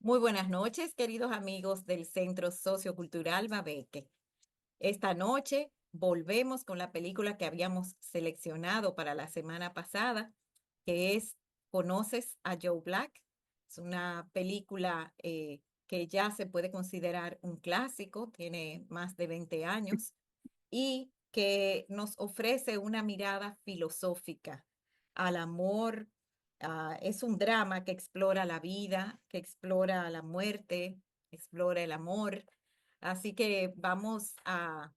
Muy buenas noches, queridos amigos del Centro Sociocultural Babeque. Esta noche volvemos con la película que habíamos seleccionado para la semana pasada, que es ¿Conoces a Joe Black? Es una película que ya se puede considerar un clásico, tiene más de 20 años y que nos ofrece una mirada filosófica al amor. Es un drama que explora la vida, que explora la muerte, explora el amor. Así que vamos a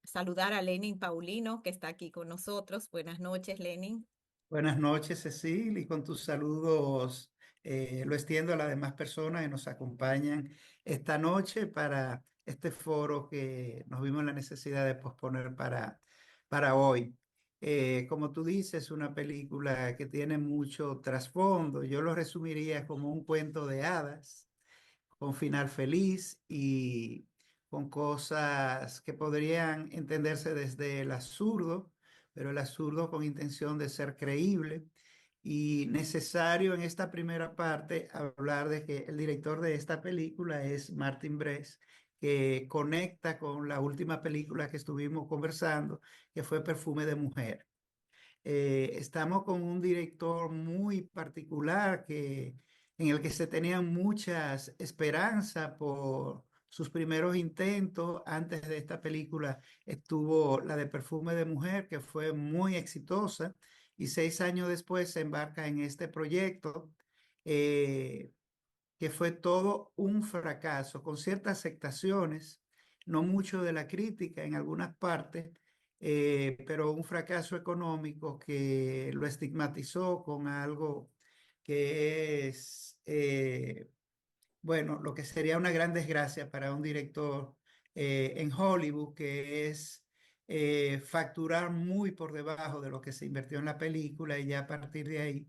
saludar a Lenin Paulino, que está aquí con nosotros. Buenas noches, Lenin. Buenas noches, Cecil, y con tus saludos lo extiendo a las demás personas que nos acompañan esta noche para este foro que nos vimos en la necesidad de posponer para hoy. Como tú dices, una película que tiene mucho trasfondo. Yo lo resumiría como un cuento de hadas con final feliz y con cosas que podrían entenderse desde el absurdo, pero el absurdo con intención de ser creíble. Y necesario en esta primera parte hablar de que el director de esta película es Martin Brest, que conecta con la última película que estuvimos conversando, que fue Perfume de Mujer. Estamos con un director muy particular en el que se tenían muchas esperanzas por sus primeros intentos. Antes de esta película estuvo la de Perfume de Mujer, que fue muy exitosa, y 6 años después se embarca en este proyecto. eh, que fue todo un fracaso, con ciertas aceptaciones, no mucho de la crítica en algunas partes, pero un fracaso económico que lo estigmatizó con algo que es, bueno, lo que sería una gran desgracia para un director en Hollywood, que es facturar muy por debajo de lo que se invirtió en la película y ya a partir de ahí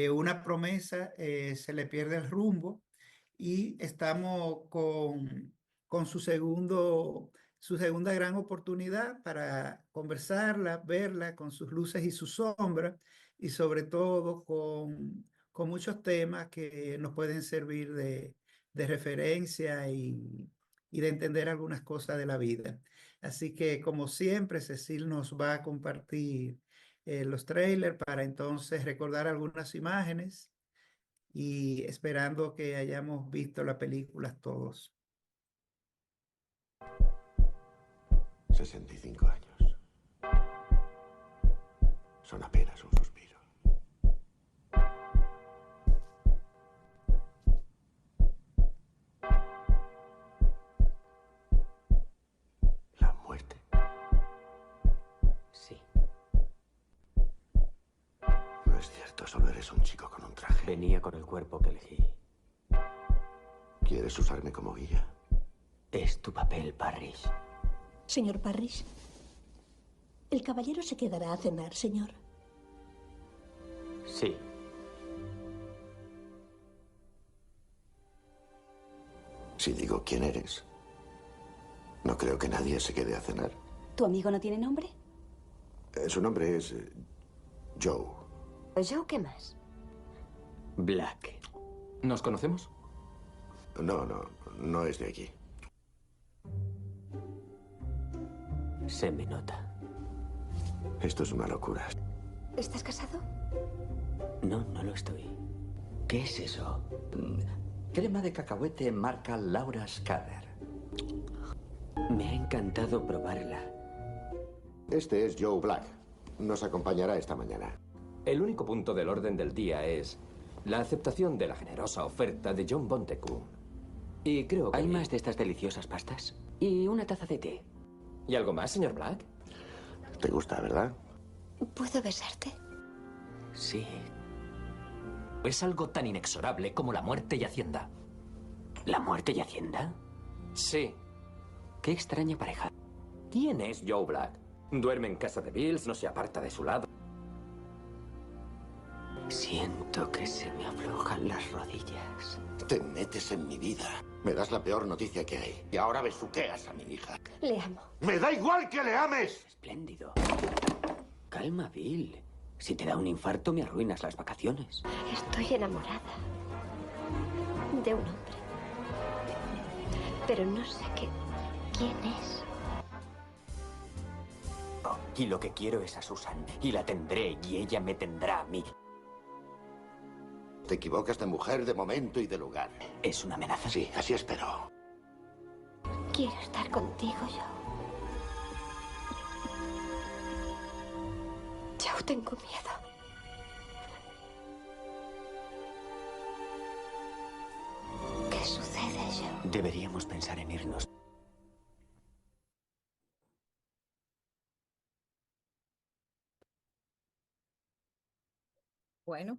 una promesa se le pierde el rumbo y estamos con su segunda gran oportunidad para conversarla, verla con sus luces y sus sombras y sobre todo con muchos temas que nos pueden servir de referencia y de entender algunas cosas de la vida. Así que, como siempre, Cecil nos va a compartir los trailers para entonces recordar algunas imágenes y esperando que hayamos visto la película todos. 65 años. Son apenas un suspiro. La muerte. Sí. No es cierto, solo eres un chico con un traje. Venía con el cuerpo que elegí. ¿Quieres usarme como guía? Es tu papel, Parrish. Señor Parrish, el caballero se quedará a cenar, señor. Sí. Si digo quién eres, no creo que nadie se quede a cenar. ¿Tu amigo no tiene nombre? Su nombre es Joe. ¿Joe qué más? Black. ¿Nos conocemos? No es de aquí. Se me nota. Esto es una locura. ¿Estás casado? No, no lo estoy. ¿Qué es eso? Crema de cacahuete marca Laura Scudder. Me ha encantado probarla. Este es Joe Black. Nos acompañará esta mañana. El único punto del orden del día es la aceptación de la generosa oferta de John Bontecu. Y creo que... ¿Hay más de estas deliciosas pastas? Y una taza de té. ¿Y algo más, señor Black? ¿Te gusta, verdad? ¿Puedo besarte? Sí. Es algo tan inexorable como la muerte y Hacienda. ¿La muerte y Hacienda? Sí. Qué extraña pareja. ¿Quién es Joe Black? Duerme en casa de Bills, no se aparta de su lado. Siento que se me aflojan las rodillas. Te metes en mi vida. Me das la peor noticia que hay. Y ahora besuqueas a mi hija. Le amo. ¡Me da igual que le ames! Espléndido. Calma, Bill. Si te da un infarto, me arruinas las vacaciones. Estoy enamorada de un hombre. Pero no sé quién es. Oh, y lo que quiero es a Susan. Y la tendré y ella me tendrá a mí. Te equivocas de mujer, de momento y de lugar. ¿Es una amenaza? Sí, así espero. Quiero estar contigo, Joe. Joe, tengo miedo. ¿Qué sucede, Joe? Deberíamos pensar en irnos. Bueno,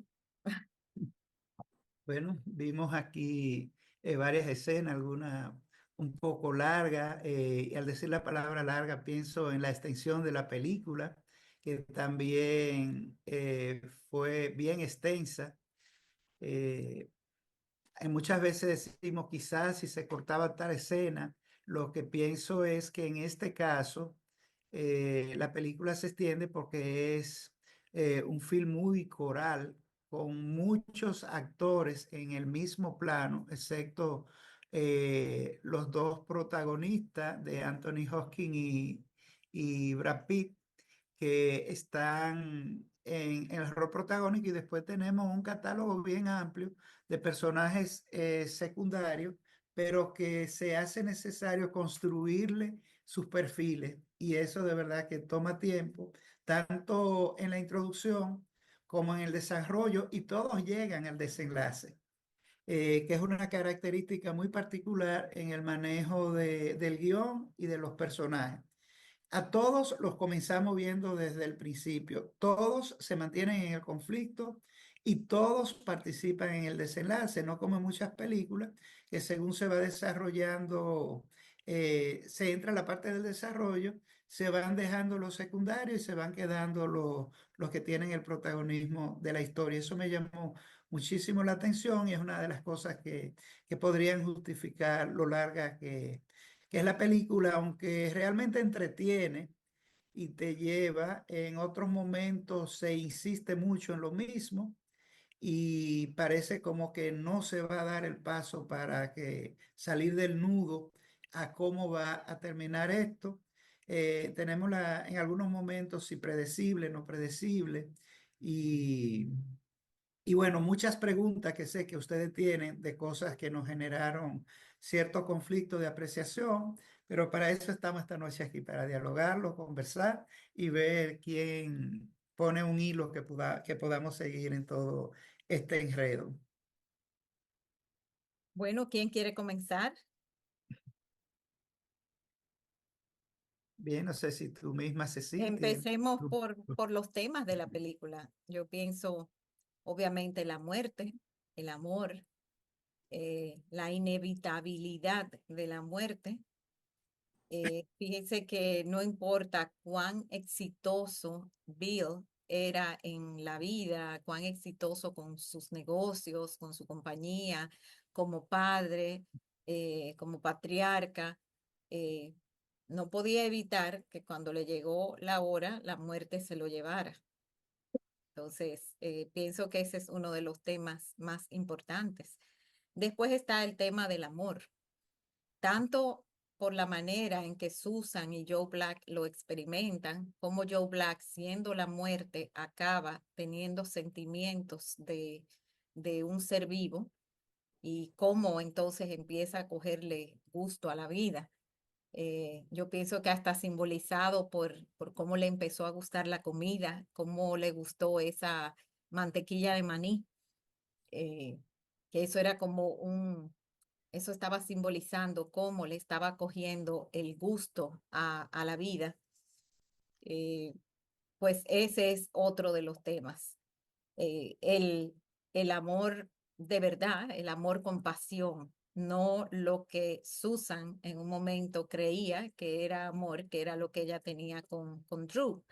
Bueno, vimos aquí varias escenas, algunas un poco largas, y al decir la palabra larga pienso en la extensión de la película, que también fue bien extensa. Eh, Muchas veces decimos quizás si se cortaba tal escena, lo que pienso es que en este caso la película se extiende porque es un film muy coral con muchos actores en el mismo plano, excepto los dos protagonistas de Anthony Hopkins y Brad Pitt que están en el rol protagónico y después tenemos un catálogo bien amplio de personajes secundarios, pero que se hace necesario construirle sus perfiles y eso de verdad que toma tiempo, tanto en la introducción como en el desarrollo y todos llegan al desenlace. Que es una característica muy particular en el manejo del guión y de los personajes. A todos los comenzamos viendo desde el principio. Todos se mantienen en el conflicto y todos participan en el desenlace, no como en muchas películas, que según se va desarrollando, se entra la parte del desarrollo, se van dejando los secundarios y se van quedando los que tienen el protagonismo de la historia. Eso me llamó muchísimo la atención y es una de las cosas que podrían justificar lo larga que es la película, aunque realmente entretiene y te lleva, en otros momentos se insiste mucho en lo mismo y parece como que no se va a dar el paso para que salir del nudo a cómo va a terminar esto. Tenemos en algunos momentos si predecible, no predecible y y bueno, muchas preguntas que sé que ustedes tienen de cosas que nos generaron cierto conflicto de apreciación, pero para eso estamos esta noche aquí, para dialogarlo, conversar y ver quién pone un hilo que podamos seguir en todo este enredo. bueno, ¿quién quiere comenzar? Bien, no sé si tú misma, Ceci, tienes... Empecemos por los temas de la película. Yo pienso, obviamente, la muerte, el amor, la inevitabilidad de la muerte. Fíjense que no importa cuán exitoso Bill era en la vida, cuán exitoso con sus negocios, con su compañía, como padre, como patriarca, eh, no podía evitar que cuando le llegó la hora, la muerte se lo llevara. Entonces, pienso que ese es uno de los temas más importantes. Después está el tema del amor, tanto por la manera en que Susan y Joe Black lo experimentan, como Joe Black, siendo la muerte, acaba teniendo sentimientos de un ser vivo y cómo entonces empieza a cogerle gusto a la vida. Yo pienso que hasta simbolizado por cómo le empezó a gustar la comida, cómo le gustó esa mantequilla de maní, eh, que eso era como eso estaba simbolizando cómo le estaba cogiendo el gusto a la vida. Eh, pues ese es otro de los temas. Eh, el, el amor de verdad, el amor con pasión, no lo que Susan en un momento creía que era amor, que era lo que ella tenía con Drew,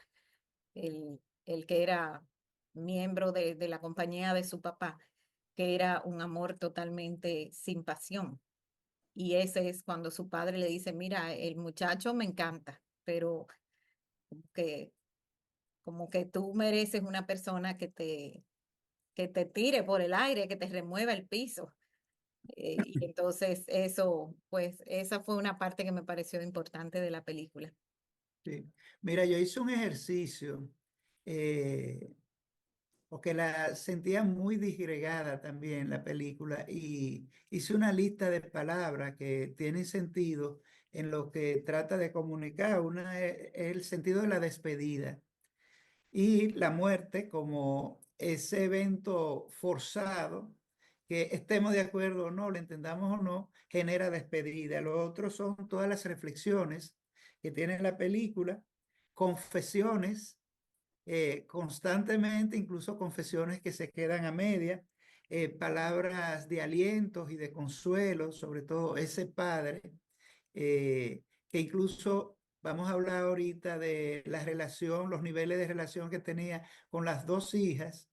el que era miembro de la compañía de su papá, que era un amor totalmente sin pasión. Y ese es cuando su padre le dice, mira, el muchacho me encanta, pero que, como que tú mereces una persona que te tire por el aire, que te remueva el piso. Y entonces eso, pues esa fue una parte que me pareció importante de la película. Sí. Mira, yo hice un ejercicio eh, porque la sentía muy disgregada también la película y hice una lista de palabras que tienen sentido en lo que trata de comunicar. Una es el sentido de la despedida y la muerte como ese evento forzado, que estemos de acuerdo o no, lo entendamos o no, genera despedida. Lo otro son todas las reflexiones que tiene la película, confesiones constantemente, incluso confesiones que se quedan a media, palabras de alientos y de consuelo, sobre todo ese padre, que incluso vamos a hablar ahorita de la relación, los niveles de relación que tenía con las dos hijas,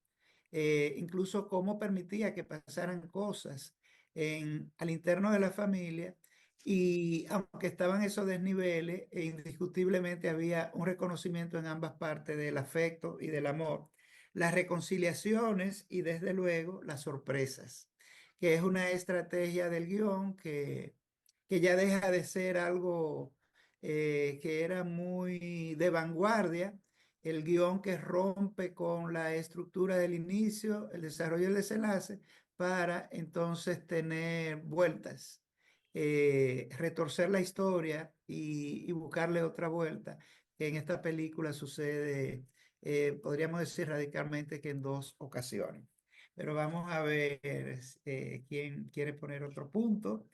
incluso cómo permitía que pasaran cosas al interno de la familia. Y aunque estaban esos desniveles, indiscutiblemente había un reconocimiento en ambas partes del afecto y del amor, las reconciliaciones y desde luego las sorpresas, que es una estrategia del guión que ya deja de ser algo que era muy de vanguardia, el guión que rompe con la estructura del inicio, el desarrollo y el desenlace, para entonces tener vueltas, retorcer la historia y buscarle otra vuelta, que en esta película sucede, podríamos decir radicalmente que en dos ocasiones. Pero vamos a ver quién quiere poner otro punto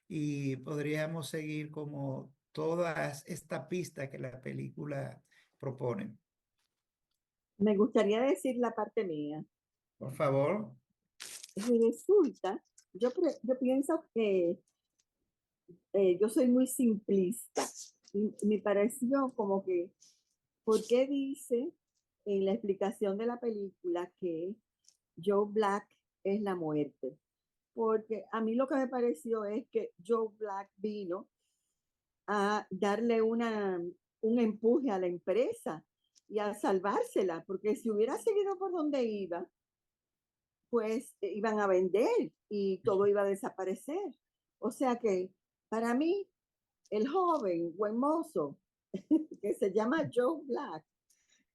y podríamos seguir como todas esta pista que la película propone. Me gustaría decir la parte mía. Por favor. Resulta, yo pienso que yo soy muy simplista y me pareció como que, ¿por qué dice en la explicación de la película que Joe Black es la muerte? Porque a mí lo que me pareció es que Joe Black vino a darle un empuje a la empresa y a salvársela, porque si hubiera seguido por donde iba, pues iban a vender y todo iba a desaparecer. O sea que para mí, el joven buen mozo que se llama Joe Black,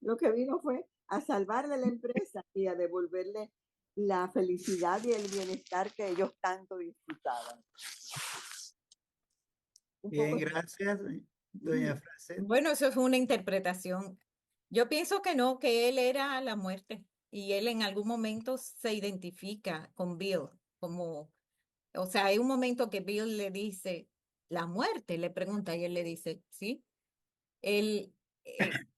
lo que vino fue a salvarle la empresa y a devolverle la felicidad y el bienestar que ellos tanto disfrutaban. Bien, gracias, doña Fracet. Bueno, eso fue una interpretación. Yo pienso que no, que él era la muerte y él en algún momento se identifica con Bill como, o sea, hay un momento que Bill le dice, la muerte, le pregunta y él le dice, sí. Él,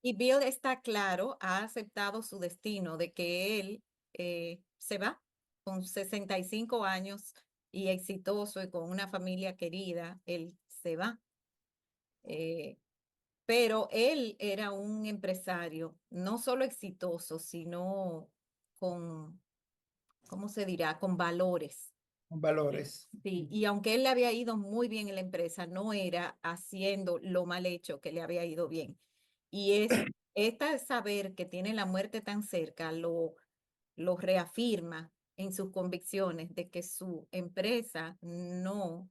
y Bill está claro, ha aceptado su destino de que él se va con 65 años y exitoso y con una familia querida, él se va. Eh, pero él era un empresario, no solo exitoso, sino con, ¿cómo se dirá? Con valores. Valores. Sí, y aunque él le había ido muy bien en la empresa, no era haciendo lo mal hecho que le había ido bien. Y esta saber que tiene la muerte tan cerca lo reafirma en sus convicciones de que su empresa no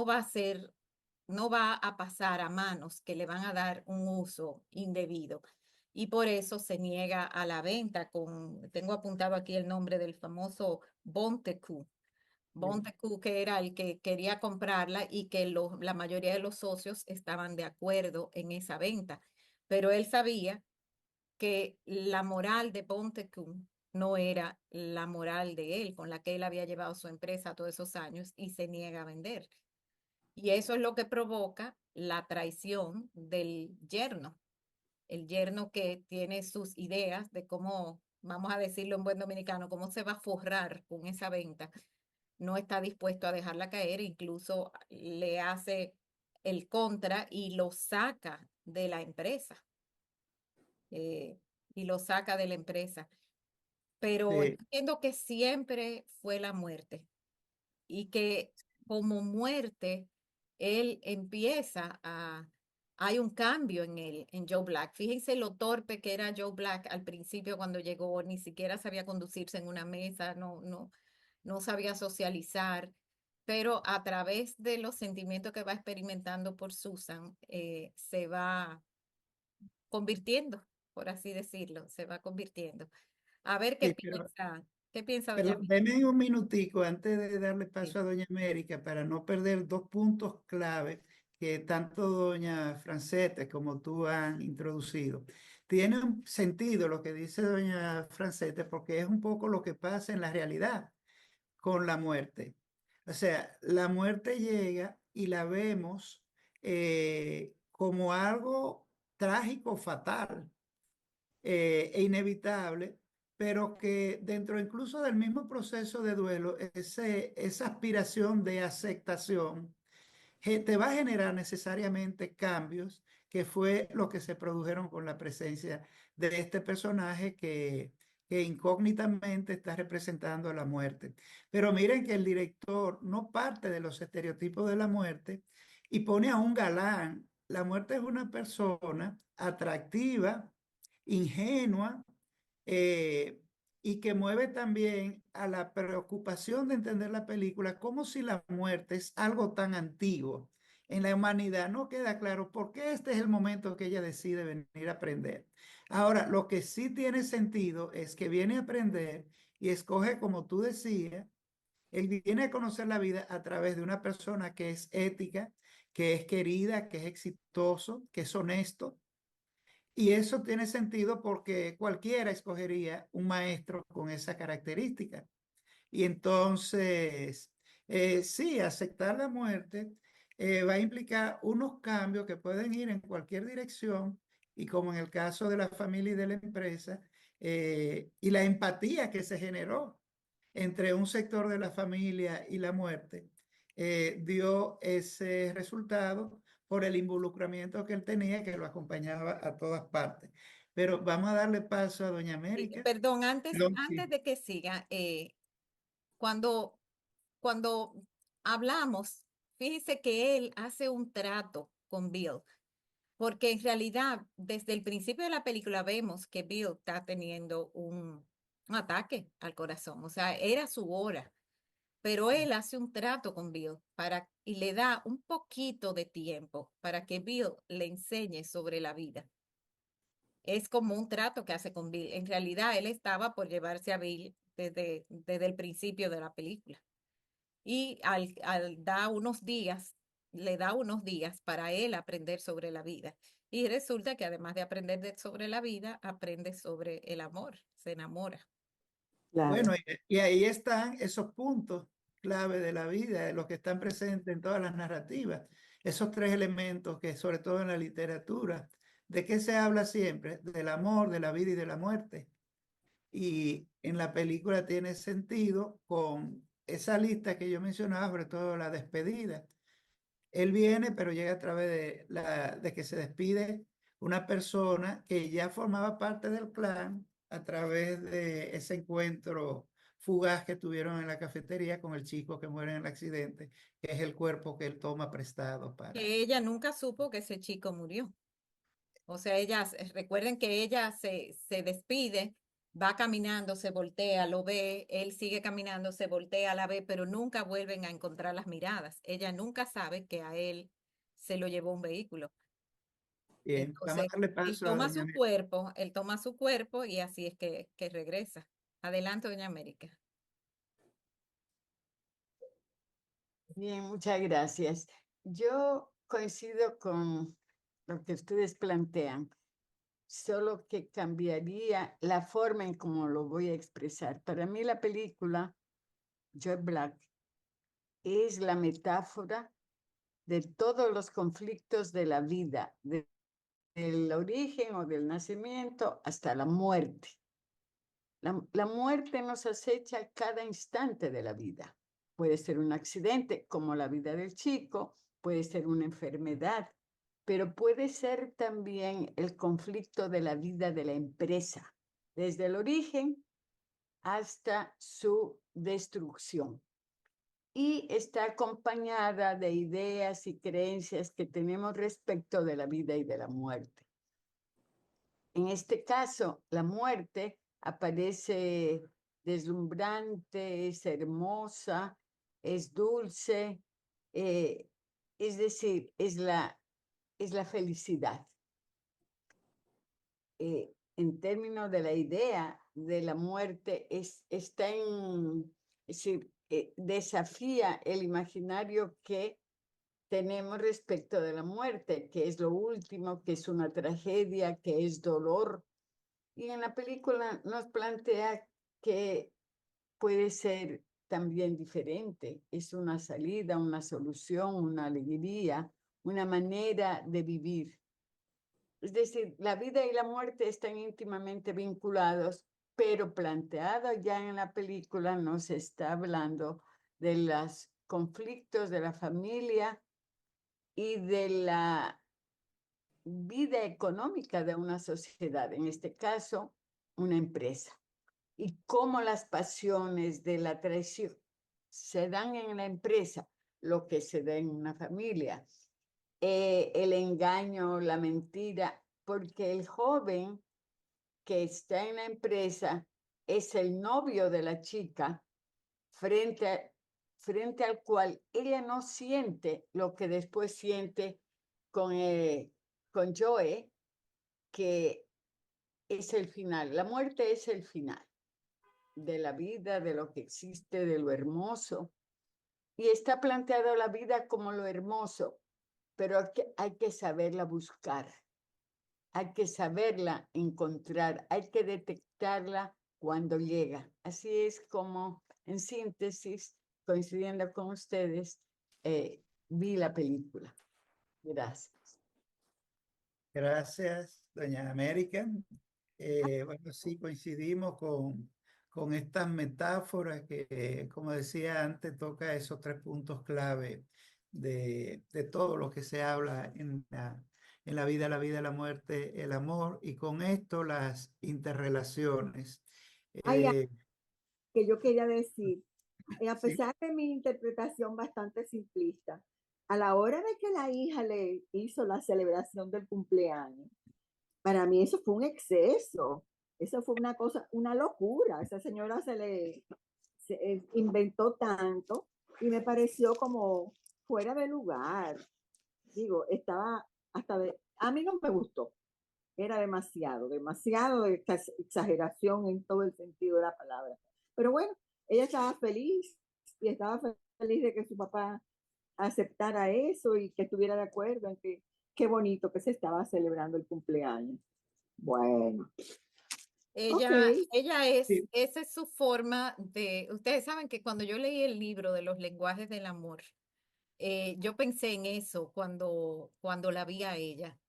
va a ser, no va a pasar a manos que le van a dar un uso indebido. Y por eso se niega a la venta tengo apuntado aquí el nombre del famoso Bontecu. Bontecu, que era el que quería comprarla y que la mayoría de los socios estaban de acuerdo en esa venta. Pero él sabía que la moral de Bontecu no era la moral de él, con la que él había llevado su empresa todos esos años y se niega a vender. Y eso es lo que provoca la traición del yerno. El yerno que tiene sus ideas de cómo, vamos a decirlo en buen dominicano, cómo se va a forrar con esa venta, no está dispuesto a dejarla caer, incluso le hace el contra y lo saca de la empresa. eh, y lo saca de la empresa. Pero Sí. entiendo que siempre fue la muerte y que como muerte, él empieza hay un cambio en él, en Joe Black. Fíjense lo torpe que era Joe Black al principio cuando llegó, ni siquiera sabía conducirse en una mesa, no, no sabía socializar, pero a través de los sentimientos que va experimentando por Susan, se va convirtiendo, por así decirlo, se va convirtiendo. A ver Sí, pero qué piensa doña América. deme un minutico antes de darle paso Sí. a doña América para no perder dos puntos clave que tanto doña Francete como tú han introducido. Tiene un sentido lo que dice doña Francete porque es un poco lo que pasa en la realidad con la muerte. O sea, la muerte llega y la vemos como algo trágico, fatal e inevitable, pero que dentro incluso del mismo proceso de duelo, esa aspiración de aceptación te va a generar necesariamente cambios, que fue lo que se produjeron con la presencia de este personaje que incógnitamente está representando a la muerte. Pero miren que el director no parte de los estereotipos de la muerte y pone a un galán. La muerte es una persona atractiva, ingenua, eh, y que mueve también a la preocupación de entender la película como si la muerte es algo tan antiguo. En la humanidad no queda claro por qué este es el momento que ella decide venir a aprender. Ahora, lo que sí tiene sentido es que viene a aprender y escoge, como tú decías, él viene a conocer la vida a través de una persona que es ética, que es querida, que es exitoso, que es honesto, y eso tiene sentido porque cualquiera escogería un maestro con esa característica. Y entonces, sí, aceptar la muerte va a implicar unos cambios que pueden ir en cualquier dirección y como en el caso de la familia y de la empresa, y la empatía que se generó entre un sector de la familia y la muerte, dio ese resultado por el involucramiento que él tenía, que lo acompañaba a todas partes. Pero vamos a darle paso a doña América. Perdón, Perdón, antes sí. de que siga, cuando, cuando hablamos, fíjese que él hace un trato con Bill, porque en realidad desde el principio de la película vemos que Bill está teniendo un ataque al corazón, o sea, era su hora, pero él hace un trato con Bill y le da un poquito de tiempo para que Bill le enseñe sobre la vida. Es como un trato que hace con Bill. En realidad, él estaba por llevarse a Bill desde el principio de la película. Y le da unos días para él aprender sobre la vida. Y resulta que además de aprender sobre la vida, aprende sobre el amor, se enamora. Bueno, y ahí están esos puntos clave de la vida, los que están presentes en todas las narrativas. Esos tres elementos que, sobre todo en la literatura, ¿de qué se habla siempre? Del amor, de la vida y de la muerte. Y en la película tiene sentido con esa lista que yo mencionaba, sobre todo la despedida. Él viene, pero llega a través de que se despide una persona que ya formaba parte del clan a través de ese encuentro fugaz que tuvieron en la cafetería con el chico que muere en el accidente, que es el cuerpo que él toma prestado para... Que ella nunca supo que ese chico murió. O sea, recuerden que ella se despide, va caminando, se voltea, lo ve, él sigue caminando, se voltea, la ve, pero nunca vuelven a encontrar las miradas. Ella nunca sabe que a él se lo llevó un vehículo. Bien, vamos a Entonces, darle paso a doña América. él toma su cuerpo y así es que regresa. Adelante, doña América. Bien, muchas gracias. Yo coincido con lo que ustedes plantean, solo que cambiaría la forma en cómo lo voy a expresar. Para mí la película Joe Black es la metáfora de todos los conflictos de la vida, del origen o del nacimiento hasta la muerte. La muerte nos acecha cada instante de la vida. Puede ser un accidente, como la vida del chico, puede ser una enfermedad, pero puede ser también el conflicto de la vida de la empresa, desde el origen hasta su destrucción. Y está acompañada de ideas y creencias que tenemos respecto de la vida y de la muerte. En este caso, la muerte aparece deslumbrante, es hermosa, es dulce, es decir, es la felicidad. En términos de la idea de la muerte, está en, es decir, desafía el imaginario que tenemos respecto de la muerte, que es lo último, que es una tragedia, que es dolor. Y en la película nos plantea que puede ser también diferente. Es una salida, una solución, una alegría, una manera de vivir. Es decir, la vida y la muerte están íntimamente vinculados, pero planteado ya en la película nos está hablando de los conflictos de la familia y de la vida económica de una sociedad, en este caso, una empresa, y cómo las pasiones de la traición se dan en la empresa, lo que se da en una familia, el engaño, la mentira, porque el joven que está en la empresa es el novio de la chica frente al cual ella no siente lo que después siente con Joe, que es el final. La muerte es el final de la vida, de lo que existe, de lo hermoso. Y está planteada la vida como lo hermoso, pero hay que saberla buscar, hay que saberla encontrar, hay que detectarla cuando llega. Así es como, en síntesis, coincidiendo con ustedes, vi la película. Gracias. Gracias, doña América. Bueno, sí, coincidimos con estas metáforas que, como decía antes, toca esos 3 puntos clave de todo lo que se habla en la vida, la muerte, el amor, y con esto las interrelaciones. Hay algo que yo quería decir. A Sí. pesar de mi interpretación bastante simplista, a la hora de que la hija le hizo la celebración del cumpleaños, para mí eso fue un exceso. Eso fue una cosa, una locura. Esa señora se inventó tanto y me pareció como fuera de lugar. Digo, estaba a mí no me gustó. Era demasiado de exageración en todo el sentido de la palabra. Pero bueno, ella estaba feliz y estaba feliz de que su papá aceptara eso y que estuviera de acuerdo en que qué bonito que se estaba celebrando el cumpleaños. Bueno, Ella Sí. esa es su forma de, ustedes saben que cuando yo leí el libro de los lenguajes del amor, yo pensé en eso cuando la vi a ella.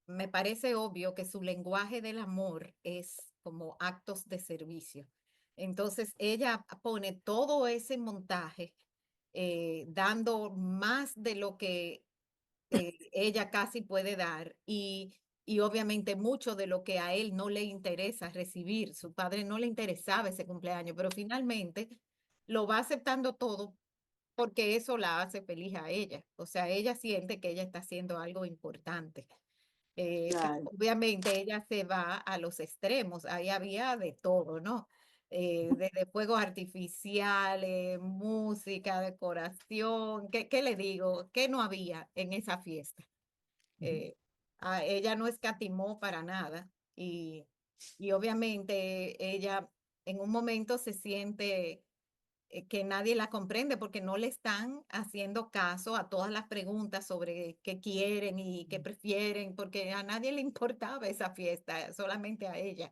Me parece obvio que su lenguaje del amor es como actos de servicio. Entonces ella pone todo ese montaje, dando más de lo que ella casi puede dar y obviamente mucho de lo que a él no le interesa recibir. Su padre no le interesaba ese cumpleaños, pero finalmente lo va aceptando todo porque eso la hace feliz a ella. O sea, ella siente que ella está haciendo algo importante. Pero claro. obviamente ella se va a los extremos, ahí había de todo, ¿no? Desde fuegos artificiales, música, decoración, ¿qué le digo? ¿Qué no había en esa fiesta? Ella no escatimó para nada y obviamente ella en un momento se siente que nadie la comprende porque no le están haciendo caso a todas las preguntas sobre qué quieren y qué prefieren, porque a nadie le importaba esa fiesta, solamente a ella.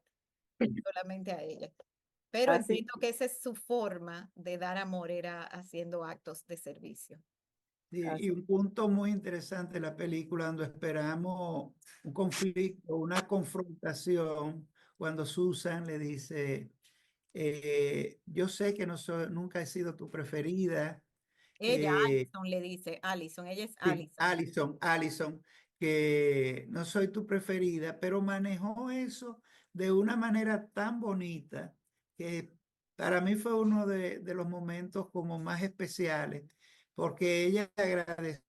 Pero Así, entiendo que esa es su forma de dar amor, era haciendo actos de servicio. Y un punto muy interesante de la película, donde esperamos un conflicto, una confrontación, cuando Susan le dice, yo sé que nunca he sido tu preferida. Ella, Allison, le dice, Allison, ella es Sí, Allison. Allison, que no soy tu preferida, pero manejó eso de una manera tan bonita que para mí fue uno de los momentos como más especiales, porque ella agradeció,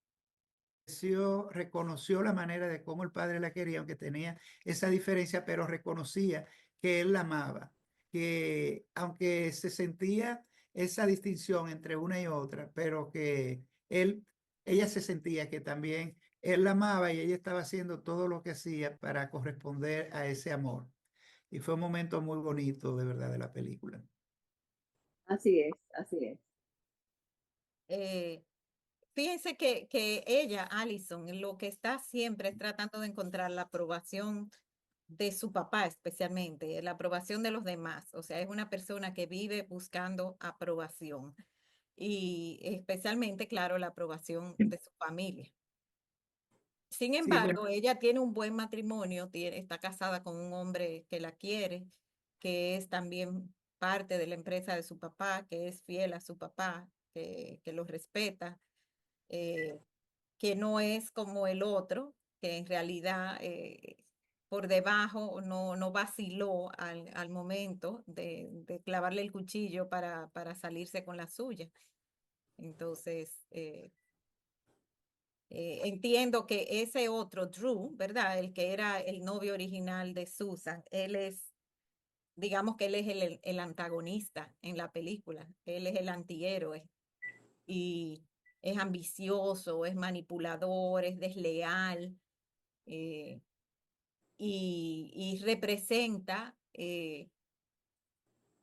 reconoció la manera de cómo el padre la quería, aunque tenía esa diferencia, pero reconocía que él la amaba. que aunque se sentía esa distinción entre una y otra, pero que ella se sentía que también él la amaba y ella estaba haciendo todo lo que hacía para corresponder a ese amor. Y fue un momento muy bonito, de verdad, de la película. Así es, así es. Eh, Fíjense que ella, Allison, lo que está siempre es tratando de encontrar la aprobación de su papá, especialmente, la aprobación de los demás. O sea, es una persona que vive buscando aprobación y especialmente, claro, la aprobación de su familia. Sin Sí, bueno, embargo, ella tiene un buen matrimonio, está casada con un hombre que la quiere, que es también parte de la empresa de su papá, que es fiel a su papá, que lo respeta, eh, que no es como el otro, que en realidad por debajo no vaciló al momento de clavarle el cuchillo para salirse con la suya. Entonces, entiendo que ese otro, Drew, ¿verdad? El que era el novio original de Susan, él es, digamos que él es el antagonista en la película, él es el antihéroe y es ambicioso, es manipulador, es desleal eh, y representa,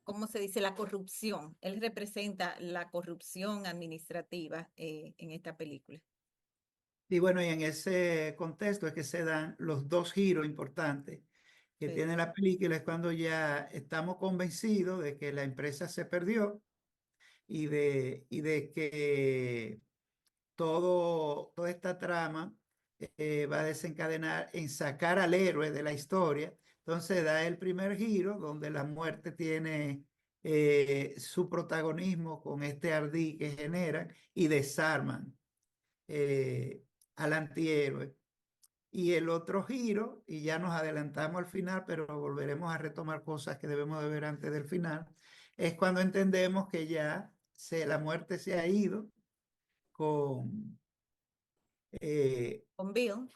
¿cómo se dice? La corrupción. Él representa la corrupción administrativa en esta película. y bueno, y en ese contexto es que se dan los dos giros importantes que Sí. tiene la película, es cuando ya estamos convencidos de que la empresa se perdió y de que toda esta trama va a desencadenar en sacar al héroe de la historia. Entonces da el primer giro donde la muerte tiene su protagonismo con este ardí que generan y desarman eh, al antihéroe. Y el otro giro, y ya nos adelantamos al final, pero volveremos a retomar cosas que debemos de ver antes del final, es cuando entendemos que ya la muerte se ha ido con, eh, Con Bill.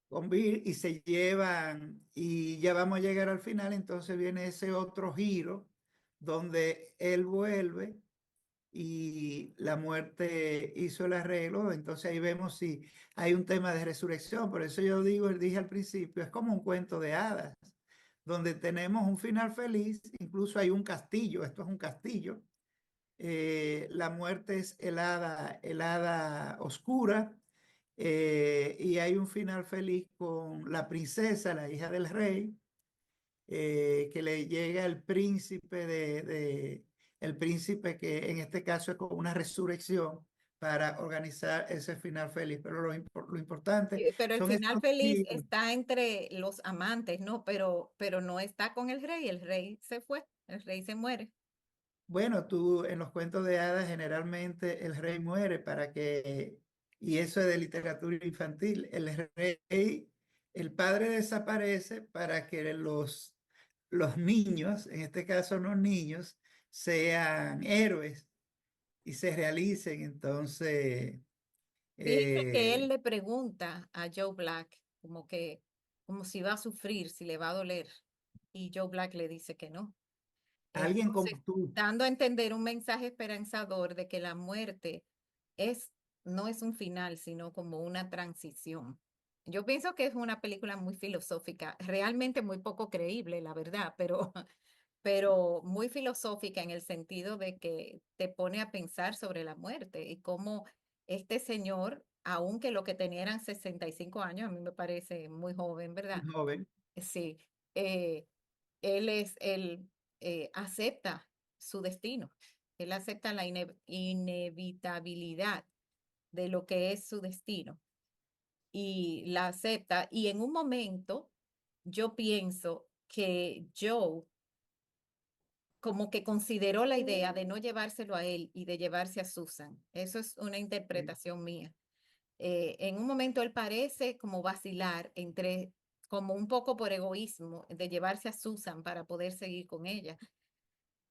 con Bill y se llevan y ya vamos a llegar al final, entonces viene ese otro giro donde él vuelve y la muerte hizo el arreglo, entonces ahí vemos si hay un tema de resurrección, por eso yo dije al principio, es como un cuento de hadas, donde tenemos un final feliz, incluso hay un castillo, esto es un castillo, la muerte es el hada oscura, y hay un final feliz con la princesa, la hija del rey, que le llega el príncipe el príncipe que en este caso es como una resurrección para organizar ese final feliz. Pero lo importante Pero el son final estos feliz giros. está entre los amantes, ¿no? Pero no está con el rey se fue, el rey se muere. Bueno, tú en los cuentos de hadas generalmente el rey muere y eso es de literatura infantil, el rey, el padre desaparece para que los niños, en este caso no niños, sean héroes y se realicen. Entonces, Fíjese que eh, él le pregunta a Joe Black como si va a sufrir, si le va a doler. Y Joe Black le dice que no. alguien Entonces, como tú, dando a entender un mensaje esperanzador de que la muerte es, no es un final, sino como una transición. Yo pienso que es una película muy filosófica, realmente muy poco creíble, la verdad, pero muy filosófica en el sentido de que te pone a pensar sobre la muerte y cómo este señor, aunque lo que tenía eran 65 años, a mí me parece muy joven, muy ¿verdad? joven, Sí, él acepta su destino, él acepta la inevitabilidad de lo que es su destino y la acepta y en un momento yo pienso que Joe como que consideró la idea de no llevárselo a él y de llevarse a Susan. Eso es una sí. interpretación mía. En un momento él parece como vacilar entre, como un poco por egoísmo, de llevarse a Susan para poder seguir con ella.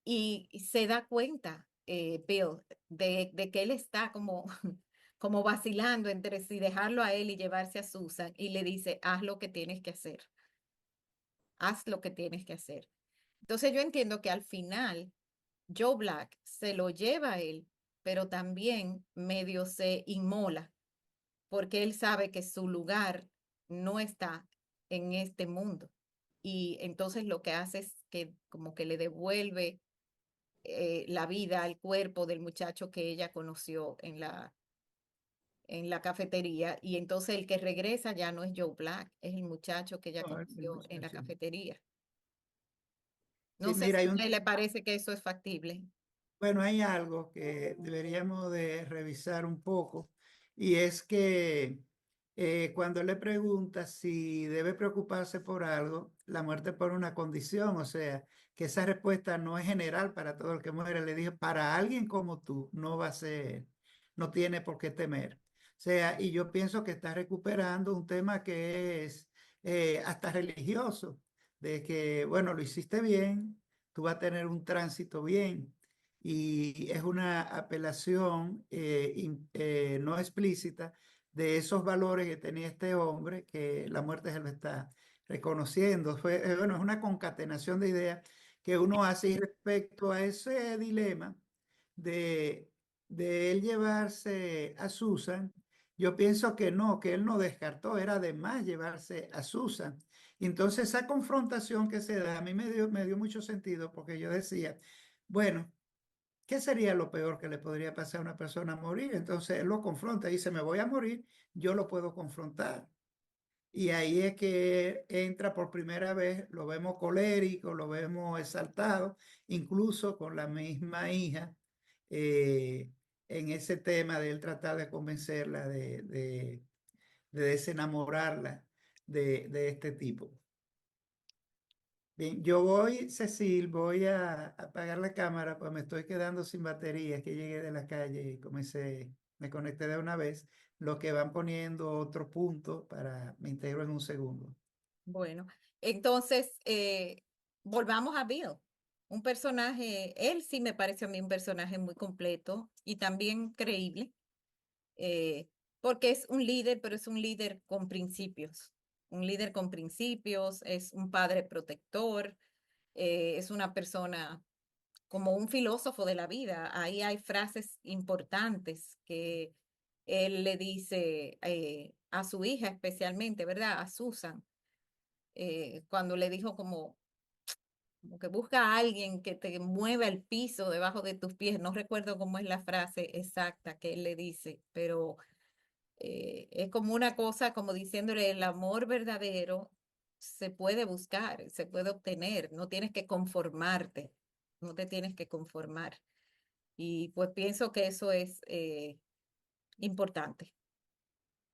Y se da cuenta, Bill, de que él está como, como vacilando entre si dejarlo a él y llevarse a Susan. Y le dice, haz lo que tienes que hacer. Haz lo que tienes que hacer. Entonces yo entiendo que al final Joe Black se lo lleva a él, pero también medio se inmola, porque él sabe que su lugar no está en este mundo. Y entonces lo que hace es que como que le devuelve la vida al cuerpo del muchacho que ella conoció en la cafetería. Y entonces el que regresa ya no es Joe Black, es el muchacho que ella No, es el conoció en la muchacho. cafetería. No Sí, sé mira, si a usted le parece que eso es factible. bueno, hay algo que deberíamos de revisar un poco y es que cuando le pregunta si debe preocuparse por algo, la muerte por una condición, o sea, que esa respuesta no es general para todo el que muere. Le dije, para alguien como tú no va a ser, no tiene por qué temer. O sea, y yo pienso que está recuperando un tema que es hasta religioso, de que, bueno, lo hiciste bien, tú vas a tener un tránsito bien y es una apelación no explícita de esos valores que tenía este hombre, que la muerte se lo está reconociendo. Bueno, es una concatenación de ideas que uno hace y respecto a ese dilema de, de él llevarse a Susan. Yo pienso que él no descartó, era de más llevarse a Susan. Y entonces esa confrontación que se da, a mí me dio mucho sentido porque yo decía, bueno, ¿qué sería lo peor que le podría pasar a una persona morir? Entonces él lo confronta y dice, me voy a morir, yo lo puedo confrontar. Y ahí es que entra por primera vez, lo vemos colérico, lo vemos exaltado, incluso con la misma hija, eh, en ese tema de él tratar de convencerla, de desenamorarla de este tipo. Bien, yo voy, Cecil, voy a apagar la cámara, pues me estoy quedando sin batería, que llegué de la calle y me conecté de una vez, lo que van poniendo otro punto para, me integro en un segundo. Bueno, entonces volvamos a Bill. Un personaje, él sí me parece a mí un personaje muy completo y también creíble, eh, porque es un líder, pero es un líder con principios. Un líder con principios, es un padre protector, es una persona como un filósofo de la vida. Ahí hay frases importantes que él le dice a su hija especialmente, ¿verdad? A Susan, cuando le dijo como que busca a alguien que te mueva el piso debajo de tus pies. No recuerdo cómo es la frase exacta que él le dice, pero es como una cosa, como diciéndole, el amor verdadero se puede buscar, se puede obtener, no tienes que conformarte, no te tienes que conformar. Y pues pienso que eso es importante.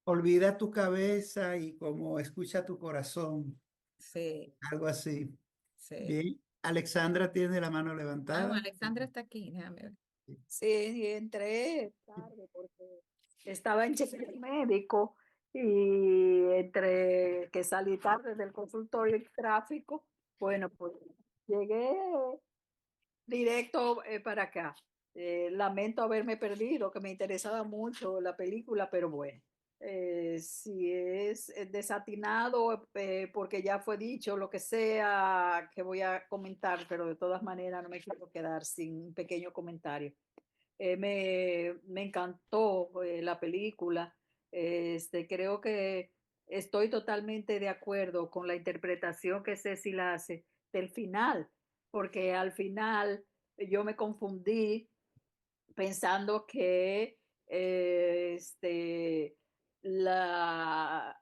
Olvida tu cabeza y como escucha tu corazón, Sí, algo así. sí. Bien, Alexandra tiene la mano Ah, levantada. Alexandra está aquí, déjame ver. Sí, entré tarde porque estaba en chequeo médico y entre que salí tarde del consultorio y tráfico, bueno, pues llegué directo para acá. Lamento haberme perdido, que me interesaba mucho la película, pero bueno, si es desatinado, porque ya fue dicho lo que sea que voy a comentar, pero de todas maneras no me quiero quedar sin un pequeño comentario. Me encantó la película. Creo que estoy totalmente de acuerdo con la interpretación que Cecil hace del final, porque al final yo me confundí pensando que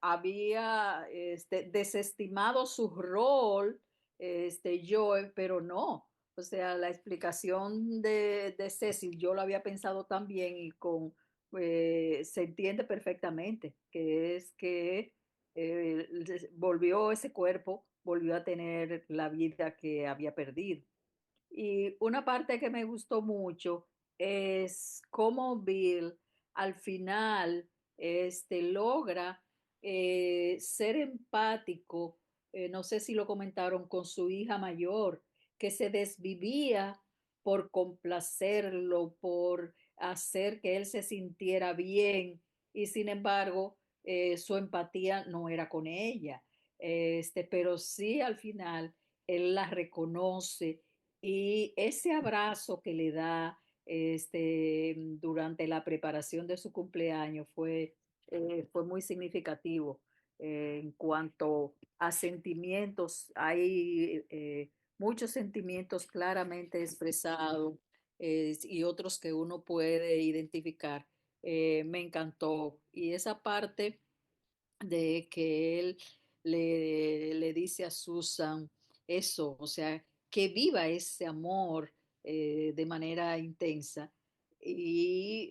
había desestimado su rol, Joe, pero no. O sea, la explicación de Cecil, yo lo había pensado también y se entiende perfectamente, que es que volvió ese cuerpo, volvió a tener la vida que había perdido. Y una parte que me gustó mucho es cómo Bill al final logra ser empático, no sé si lo comentaron con su hija mayor, que se desvivía por complacerlo, por hacer que él se sintiera bien y sin embargo su empatía no era con ella. Pero sí al final él la reconoce y ese abrazo que le da durante la preparación de su cumpleaños fue muy significativo en cuanto a sentimientos. Hay muchos sentimientos claramente expresados y otros que uno puede identificar. Me encantó. Y esa parte de que él le dice a Susan eso, o sea, que viva ese amor de manera intensa. Y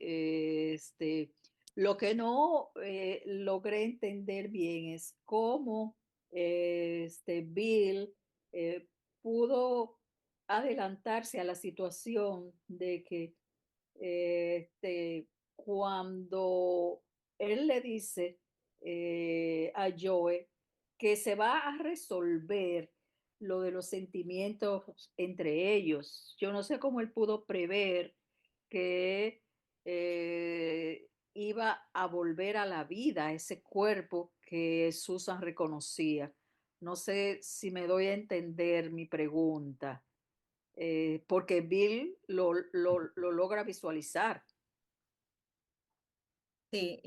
lo que no logré entender bien es cómo Bill eh, pudo adelantarse a la situación de que cuando él le dice a Joe que se va a resolver lo de los sentimientos entre ellos. Yo no sé cómo él pudo prever que iba a volver a la vida ese cuerpo que Susan reconocía. No sé si me doy a entender mi pregunta, porque Bill lo logra visualizar. Sí,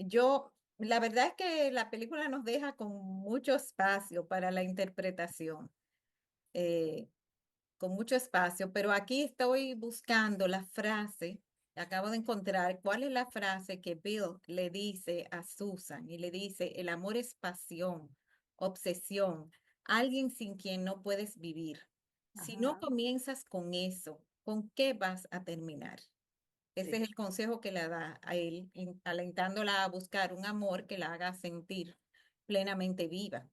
la verdad es que la película nos deja con mucho espacio para la interpretación, eh, con mucho espacio, pero aquí estoy buscando la frase, acabo de encontrar cuál es la frase que Bill le dice a Susan y le dice, el amor es pasión, obsesión, alguien sin quien no puedes vivir. Si no Ajá, comienzas con eso, ¿con qué vas a terminar? Ese es sí. el consejo que le da a él, alentándola a buscar un amor que la haga sentir plenamente viva.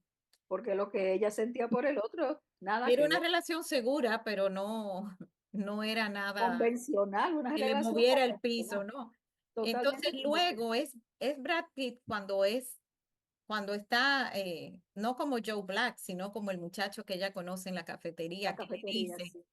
Porque lo que ella sentía por el otro, nada Era que una ver. relación segura, pero no, no era nada Convencional, una que le relación moviera el piso, convencional, ¿no? Entonces totalmente convencional. luego es Brad Pitt cuando está, no como Joe Black, sino como el muchacho que ella conoce en la La cafetería, que le cafetería, dice, sí.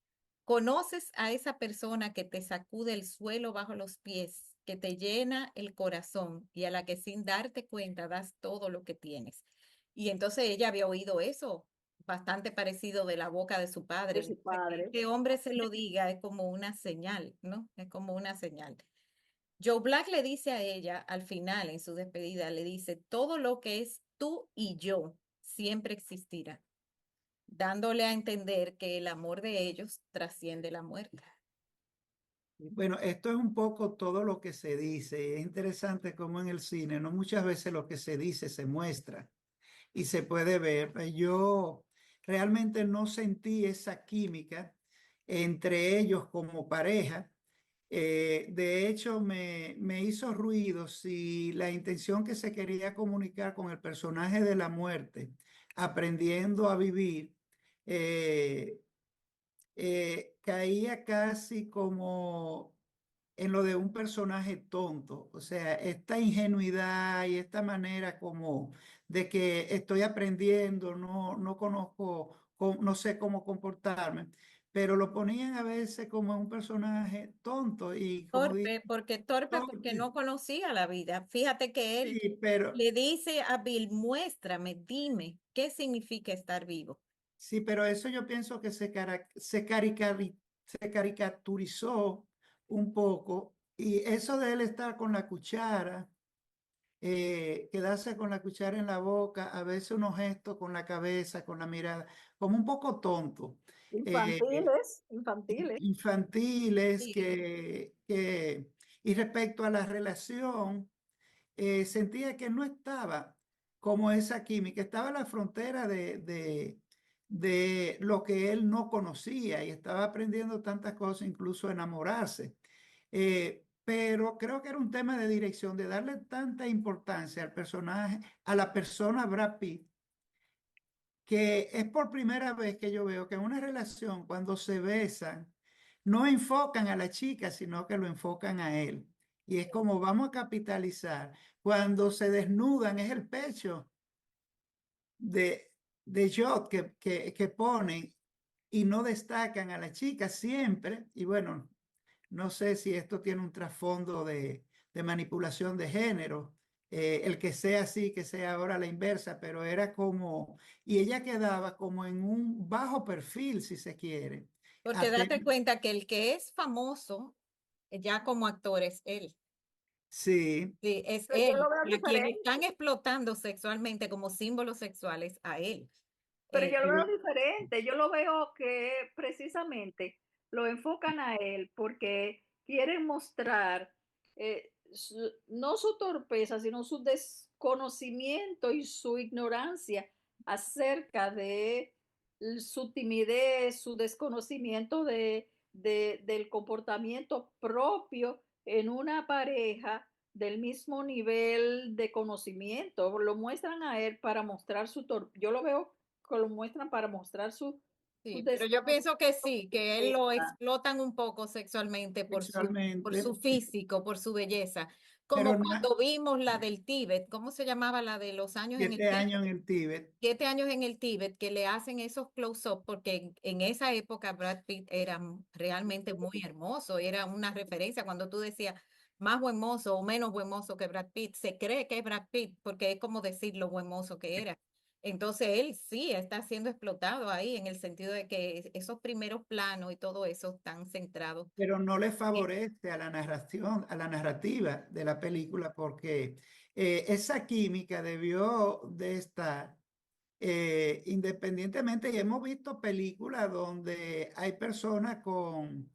¿conoces a esa persona que te sacude el suelo bajo los pies, que te llena el corazón y a la que sin darte cuenta das todo lo que tienes? Y entonces ella había oído eso, bastante parecido de la boca de su padre. De su Entonces, que padre. este hombre se lo diga es como una señal, ¿no? Es como una señal. Joe Black le dice a ella al final, en su despedida, le dice, todo lo que es tú y yo siempre existirá, dándole a entender que el amor de ellos trasciende la muerte. Bueno, esto es un poco todo lo que se dice. Es interesante como en el cine, no muchas veces lo que se dice se muestra y se puede ver. Yo realmente no sentí esa química entre ellos como pareja. De hecho, me hizo ruido si la intención que se quería comunicar con el personaje de la muerte, aprendiendo a vivir, eh, caía casi como en lo de un personaje tonto, o sea, esta ingenuidad y esta manera como de que estoy aprendiendo, no conozco, no sé cómo comportarme, pero lo ponían a veces como un personaje tonto y como digo, Torpe porque no conocía la vida. Fíjate que él sí, pero le dice a Bill, muéstrame, dime, ¿qué significa estar vivo? sí, pero eso yo pienso que se caricaturizó un poco y eso de él estar con la cuchara, quedarse con la cuchara en la boca, a veces unos gestos con la cabeza, con la mirada, como un poco tonto, eh, Infantiles, infantiles. infantiles Sí. y respecto a la relación sentía que no estaba como esa química, estaba a la frontera de lo que él no conocía y estaba aprendiendo tantas cosas, incluso a enamorarse. Pero creo que era un tema de dirección, de darle tanta importancia al personaje, a la persona Brad Pitt, que es por primera vez que yo veo que en una relación, cuando se besan, no enfocan a la chica, sino que lo enfocan a él. Y es como vamos a capitalizar. Cuando se desnudan es el pecho de, de shot que ponen y no destacan a la chica siempre. Y bueno, no sé si esto tiene un trasfondo de manipulación de género, el que sea así, que sea ahora la inversa, pero era como, y ella quedaba como en un bajo perfil, si se quiere. Porque date cuenta que el que es famoso ya como actor es él. Sí. Sí, es Pero yo él. lo veo A quien diferente. están explotando sexualmente como símbolos sexuales a él. Pero yo lo Pero, veo diferente. Yo lo veo que precisamente lo enfocan a él porque quieren mostrar no su torpeza, sino su desconocimiento y su ignorancia acerca de su timidez, su desconocimiento del comportamiento propio en una pareja del mismo nivel de conocimiento. Lo muestran a él para mostrar su torpeza. Yo lo veo que lo muestran para mostrar su Sí, pero yo pienso que desconocimiento. sí, que él lo explotan un poco sexualmente por sexualmente, su físico, por su belleza. pero Como cuando vimos la del Tíbet, ¿cómo se llamaba la de los años en el 7 Tíbet? años en el Tíbet. 7 años en el Tíbet, que le hacen esos close-up, porque en esa época Brad Pitt era realmente muy hermoso, era una referencia cuando tú decías más buen mozo o menos buen mozo que Brad Pitt, se cree que es Brad Pitt, porque es como decir lo buen mozo que era. Entonces él sí está siendo explotado ahí en el sentido de que esos primeros planos y todo eso están centrados. Pero no le favorece a la narración, a la narrativa de la película, porque esa química debió de estar independientemente, y hemos visto películas donde hay personas con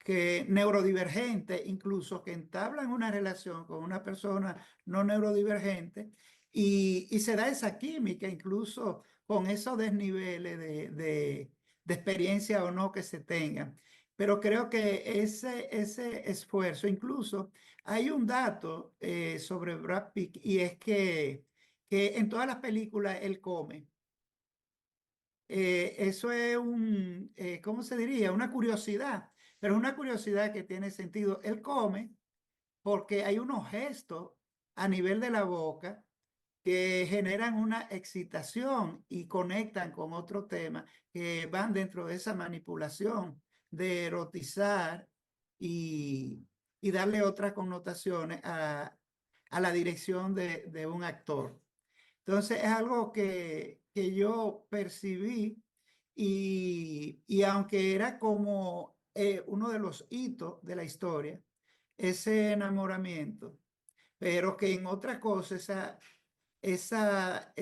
que neurodivergentes, incluso que entablan una relación con una persona no neurodivergente, y se da esa química, incluso con esos desniveles de experiencia o no que se tengan. Pero creo que ese esfuerzo, incluso hay un dato sobre Brad Pitt, y es que en todas las películas él come. Eso es ¿cómo se diría? Una curiosidad, pero es una curiosidad que tiene sentido. Él come porque hay unos gestos a nivel de la boca que generan una excitación y conectan con otro tema que van dentro de esa manipulación de erotizar y, y darle otras connotaciones a la dirección de un actor. Entonces es algo que yo percibí y aunque era como uno de los hitos de la historia, ese enamoramiento, pero que en otra cosa esa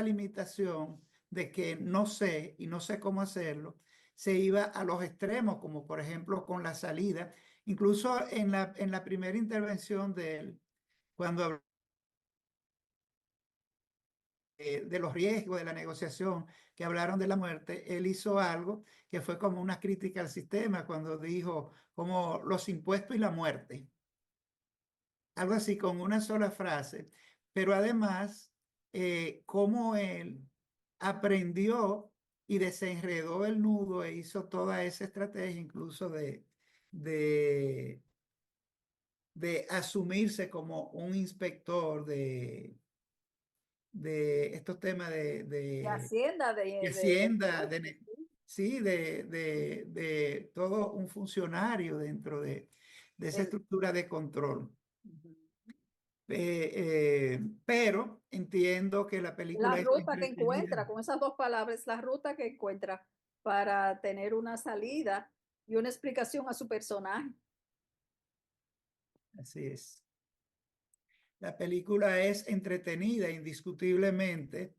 limitación de que no sé y no sé cómo hacerlo, se iba a los extremos, como por ejemplo con la salida, incluso en la primera intervención de él, cuando habló de los riesgos de la negociación, que hablaron de la muerte, él hizo algo que fue como una crítica al sistema cuando dijo como los impuestos y la muerte, algo así con una sola frase, pero además cómo él aprendió y desenredó el nudo e hizo toda esa estrategia incluso de, de asumirse como un inspector de estos temas De Hacienda, de Hacienda, sí, de todo un funcionario dentro de esa del- estructura de control. Pero entiendo que la la película es ruta que entretenida. encuentra, con esas dos palabras, la ruta que encuentra para tener una salida y una explicación a su personaje. Así es. La película es entretenida, indiscutiblemente.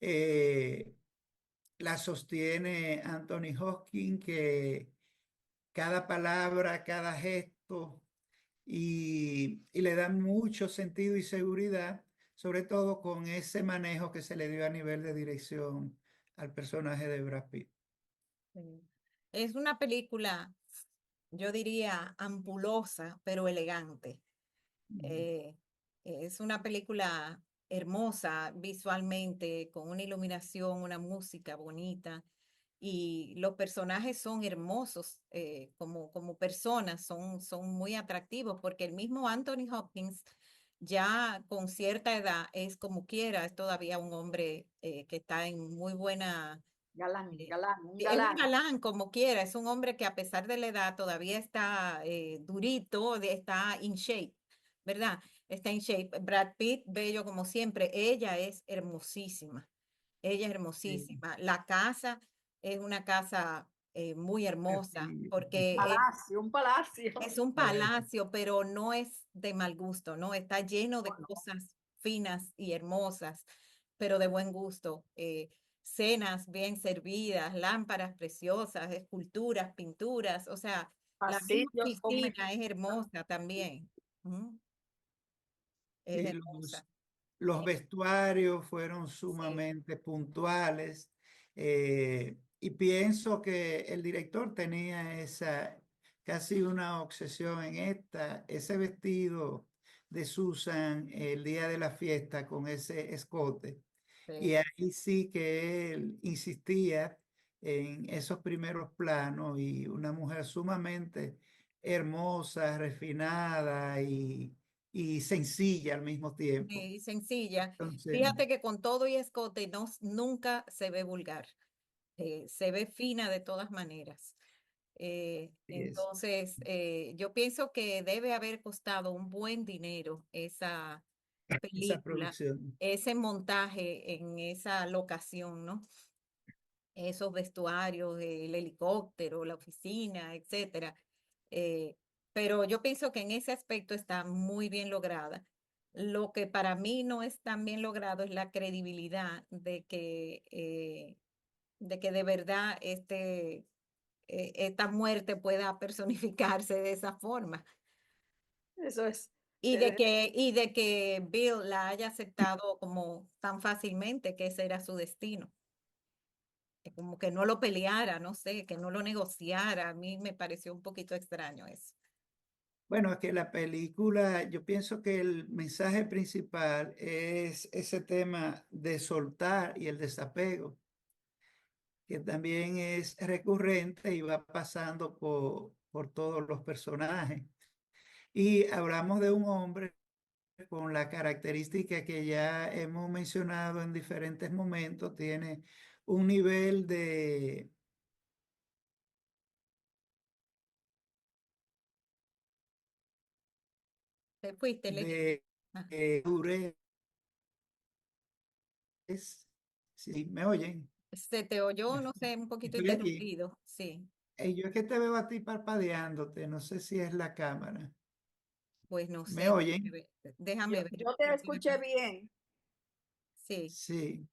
Eh, la sostiene Anthony Hopkins, que cada palabra, cada gesto, y le da mucho sentido y seguridad, sobre todo con ese manejo que se le dio a nivel de dirección al personaje de Brad Pitt. Sí. Es una película, yo diría, ampulosa, pero elegante. Eh, es una película hermosa visualmente, con una iluminación, una música bonita, y los personajes son hermosos como personas, son muy atractivos, porque el mismo Anthony Hopkins, ya con cierta edad, es como quiera, es todavía un hombre que está en muy buena. Galán, un Es un galán. galán como quiera, es un hombre que a pesar de la edad todavía está durito, está in shape. ¿verdad? Está en shape. Brad Pitt, bello como siempre. Ella es hermosísima. Ella es Sí, hermosísima. La casa es una casa muy hermosa sí, porque Palacio, un palacio. es un parece. palacio, pero no es de mal gusto, ¿no? Está lleno de Bueno, cosas finas y hermosas, pero de buen gusto. Cenas bien servidas, lámparas preciosas, esculturas, pinturas, o sea, la misma pasillos con oficina es hermosa también. Ujú, es Sí, hermosa. los vestuarios fueron Sí, sumamente puntuales, y pienso que el director tenía casi una obsesión en ese vestido de Susan el día de la fiesta con ese escote. Y sí. ahí sí que él insistía en esos primeros planos y una mujer sumamente hermosa, refinada y sencilla al mismo tiempo. Sí, sencilla. Entonces, Fíjate que con todo y escote nunca se ve vulgar, se ve fina de todas maneras. es Entonces, yo pienso que debe haber costado un buen dinero esa esa película, producción. ese montaje en esa locación, ¿no? Esos vestuarios, el helicóptero, la oficina, etcétera. Eh, pero yo pienso que en ese aspecto está muy bien lograda. Lo que para mí no es tan bien logrado es la credibilidad de que de verdad esta muerte pueda personificarse de esa forma eso es. y de que Bill la haya aceptado como tan fácilmente que ese era su destino. Como que no lo peleara, no sé, que no lo negociara. A mí me pareció un poquito extraño eso. Bueno, es que la película, yo pienso que el mensaje principal es ese tema de soltar y el desapego, que también es recurrente y va pasando por todos los personajes. Y hablamos de un hombre con la característica que ya hemos mencionado en diferentes momentos, tiene un nivel Te fuiste, Lenin. de Ah, dureza. Sí, ¿me oyen? se te oyó, no sé, un poquito Estoy aquí. interrumpido. Sí, Yo es que te veo a ti parpadeándote, no sé si es la cámara. pues no ¿Me sé. oyen? Déjame ver. Yo te escuché bien. Sí, Sí,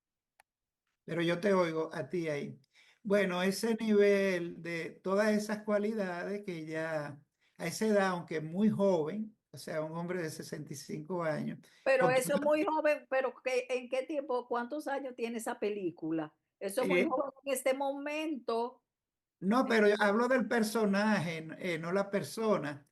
pero yo te oigo a ti ahí. Bueno, ese nivel de todas esas cualidades que ya a esa edad, aunque muy joven, o sea, un hombre de 65 años, Pero con eso es toda- muy joven, pero ¿en qué tiempo, cuántos años tiene esa película? Eso es muy eh, joven en este momento. no, pero yo hablo del personaje, no la persona.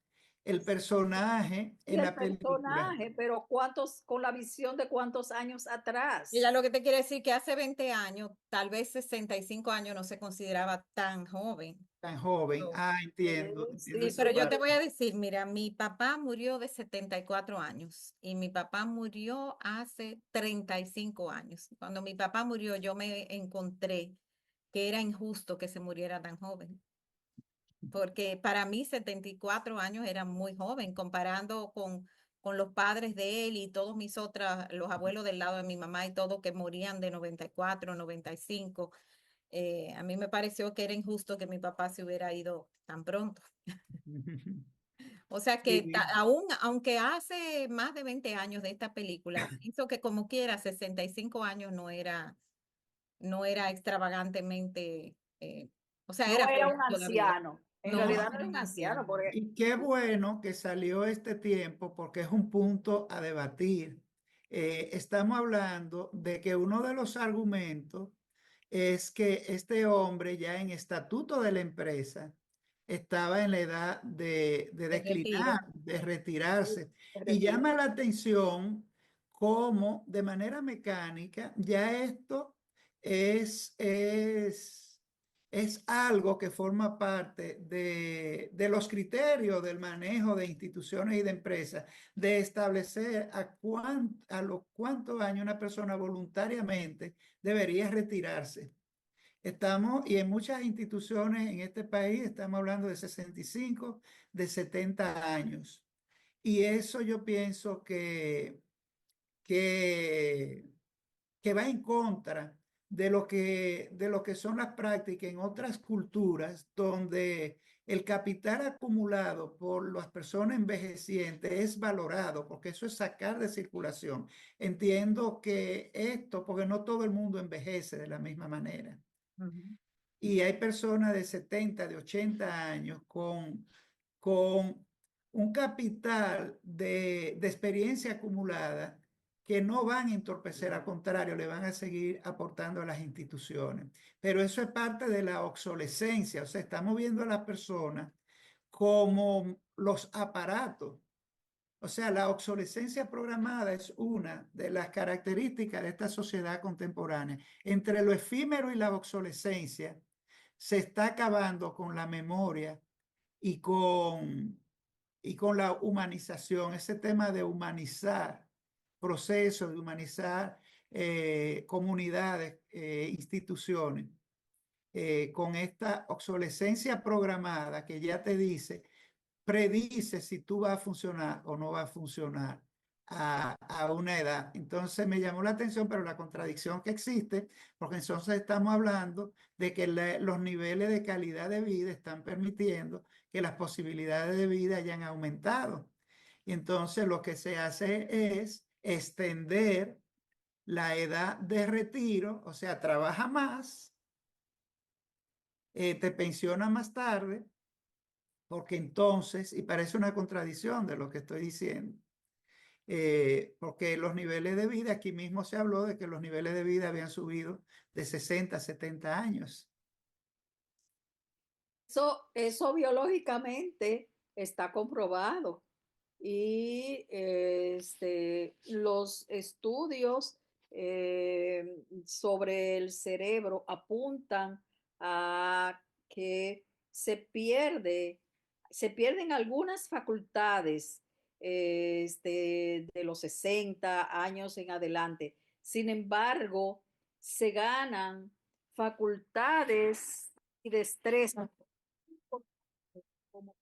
El personaje Y en el la película. personaje, pero cuántos, con la visión de cuántos años y ya atrás. lo que te quiere decir que hace 20 años, tal vez 65 años no se consideraba tan joven. Tan joven. So, Ah, entiendo, entiendo sí, Sí, esa pero yo te parte. voy a decir, mira, mi papá murió de 74 años y mi papá murió hace 35 años. Cuando mi papá murió, yo me encontré que era injusto que se muriera tan joven, porque para mí 74 años era muy joven comparando con los padres de él y todos mis otros, los abuelos del lado de mi mamá y todo que morían de 94, 95. A mí me pareció que era injusto que mi papá se hubiera ido tan pronto. O sea que Sí, aún, aunque hace más de 20 años de esta película, pienso que como quiera, 65 años no era extravagantemente, o sea, no era era joven un todavía. anciano. En No, realidad no no era era un un anciano, anciano. porque y qué bueno que salió este tiempo porque es un punto a debatir. Estamos hablando de que uno de los argumentos es que este hombre ya en estatuto de la empresa estaba en la edad de De retiro. declinar, de retirarse. se Y retiró. llama la atención cómo de manera mecánica ya esto es, es es algo que forma parte de los criterios del manejo de instituciones y de empresas, de establecer a los cuántos años una persona voluntariamente debería retirarse. Estamos, y en muchas instituciones en este país, estamos hablando de 65, de 70 años. Y eso yo pienso que, que va en contra de lo que son las prácticas en otras culturas donde el capital acumulado por las personas envejecientes es valorado, porque eso es sacar de circulación. Entiendo que esto, porque no todo el mundo envejece de la misma manera. Y hay personas de 70, de 80 años con un capital de experiencia acumulada que no van a entorpecer, al contrario, le van a seguir aportando a las instituciones. Pero eso es parte de la obsolescencia, o sea, estamos viendo a las personas como los aparatos. O sea, la obsolescencia programada es una de las características de esta sociedad contemporánea. Entre lo efímero y la obsolescencia, se está acabando con la memoria y y con la humanización, ese tema de humanizar procesos, de humanizar comunidades, instituciones, con esta obsolescencia programada que ya te dice, predice si tú vas a funcionar o no va a funcionar a una edad. Entonces me llamó la atención, pero la contradicción que existe, porque entonces estamos hablando de que los niveles de calidad de vida están permitiendo que las posibilidades de vida hayan aumentado. Y entonces lo que se hace es extender la edad de retiro, o sea, trabaja más, te pensiona más tarde, porque entonces, y parece una contradicción de lo que estoy diciendo, porque los niveles de vida, aquí mismo se habló de que los niveles de vida habían subido de 60 a 70 años. Eso biológicamente está comprobado y los estudios sobre el cerebro apuntan a que se pierden algunas facultades de los 60 años en adelante. Sin embargo, se ganan facultades y destrezas como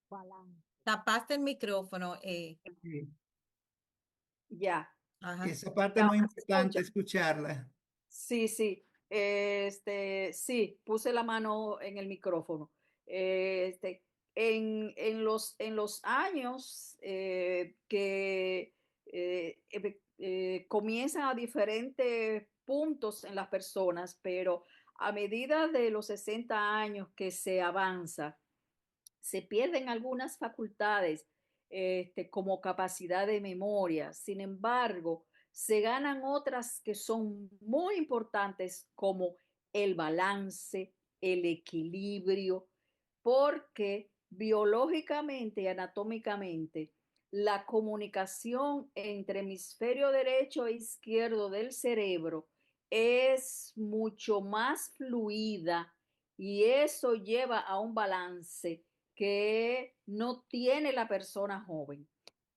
balance. Tapaste el micrófono. Sí. Ya. Ajá. Esa parte es Ya, muy ¿se importante escucha? escucharla. Sí, sí. Sí, puse la mano en el micrófono. Este, en los años que comienzan a diferentes puntos en las personas, pero a medida de los 60 años que se avanza, se pierden algunas facultades, como capacidad de memoria. Sin embargo, se ganan otras que son muy importantes como el balance, el equilibrio, porque biológicamente y anatómicamente la comunicación entre hemisferio derecho e izquierdo del cerebro es mucho más fluida y eso lleva a un balance que no tiene la persona joven,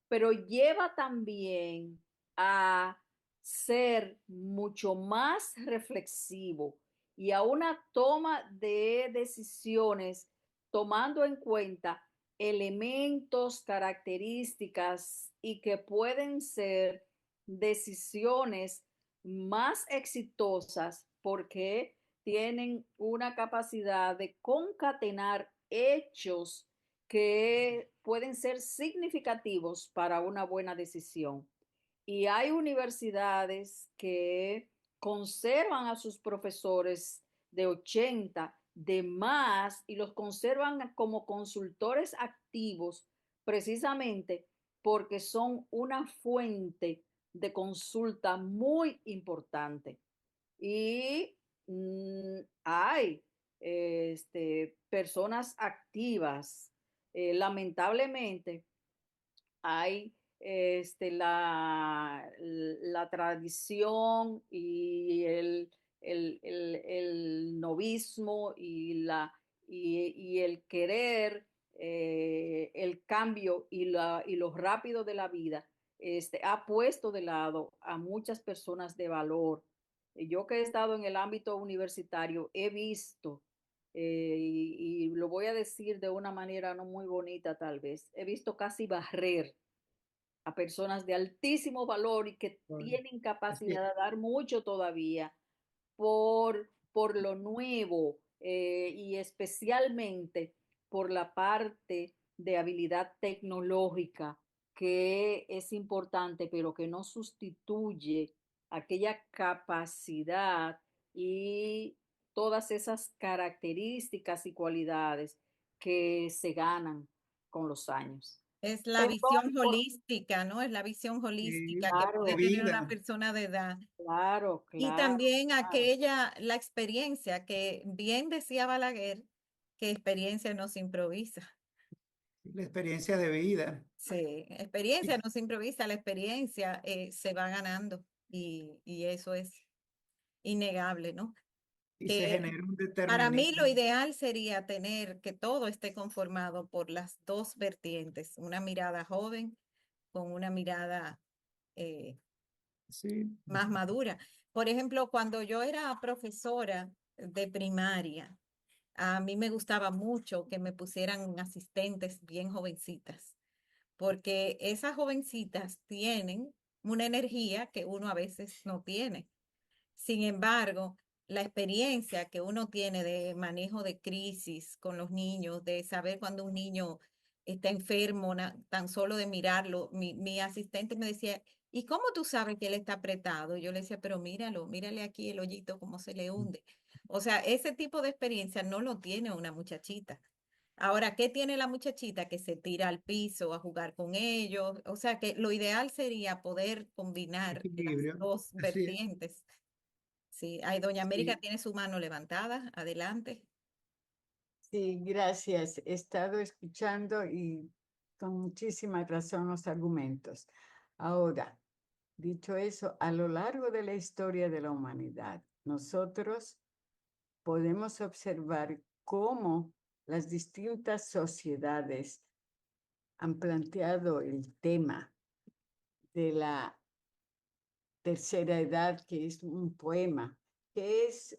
pero lleva también a ser mucho más reflexivo y a una toma de decisiones tomando en cuenta elementos, características y que pueden ser decisiones más exitosas porque tienen una capacidad de concatenar hechos que pueden ser significativos para una buena decisión. Y hay universidades que conservan a sus profesores de 80, de más, y los conservan como consultores activos precisamente porque son una fuente de consulta muy importante. Y hay personas activas. Lamentablemente, hay la tradición y el novismo y el querer, el cambio y lo rápido de la vida, ha puesto de lado a muchas personas de valor. Yo que he estado en el ámbito universitario, he visto y lo voy a decir de una manera no muy bonita tal vez, he visto casi barrer a personas de altísimo valor y que tienen capacidad de dar mucho todavía por lo nuevo y especialmente por la parte de habilidad tecnológica que es importante, pero que no sustituye aquella capacidad y todas esas características y cualidades que se ganan con los años. Es la Perdón visión por... holística, ¿no? Es la visión holística que Claro, puede tener una persona de edad. claro, Y claro, también claro. la experiencia, que bien decía Balaguer, que experiencia no se improvisa. La experiencia de vida. Sí, experiencia no se improvisa, la experiencia se va ganando y eso es innegable, ¿no? Y se Que genera un para mí lo determinismo. ideal sería tener que todo esté conformado por las dos vertientes, una mirada joven con una mirada Sí. más madura. Por ejemplo, cuando yo era profesora de primaria, a mí me gustaba mucho que me pusieran asistentes bien jovencitas, porque esas jovencitas tienen una energía que uno a veces no tiene. Sin embargo, la experiencia que uno tiene de manejo de crisis con los niños, de saber cuando un niño está enfermo, tan solo de mirarlo, mi asistente me decía, ¿y cómo tú sabes que él está apretado? Yo le decía, pero míralo, mírale aquí el hoyito, cómo se le hunde. O sea, ese tipo de experiencia no lo tiene una muchachita. Ahora, ¿qué tiene la muchachita? Que se tira al piso a jugar con ellos. O sea, que lo ideal sería poder combinar las Equilibrio. dos Así es. vertientes. Sí, ay, doña América Sí. tiene su mano levantada. Adelante. Sí, gracias. He estado escuchando y con muchísima razón los argumentos. Ahora, dicho eso, a lo largo de la historia de la humanidad, nosotros podemos observar cómo las distintas sociedades han planteado el tema de la tercera edad, que es un poema, que es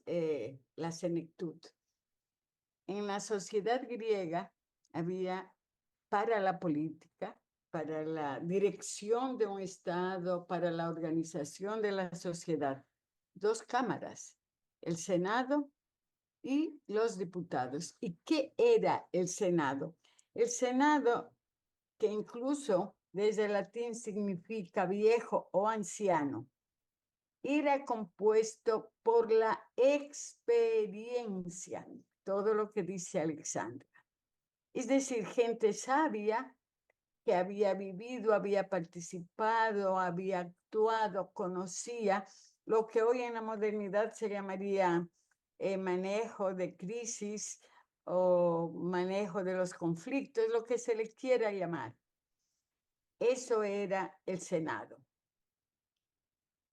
la senectud. En la sociedad griega había para la política, para la dirección de un Estado, para la organización de la sociedad, dos cámaras, el Senado y los diputados. ¿Y qué era el Senado? El Senado, que incluso desde el latín significa viejo o anciano, era compuesto por la experiencia, todo lo que dice Alexandra. Es decir, gente sabia que había vivido, había participado, había actuado, conocía lo que hoy en la modernidad se llamaría manejo de crisis o manejo de los conflictos, lo que se le quiera llamar. Eso era el Senado.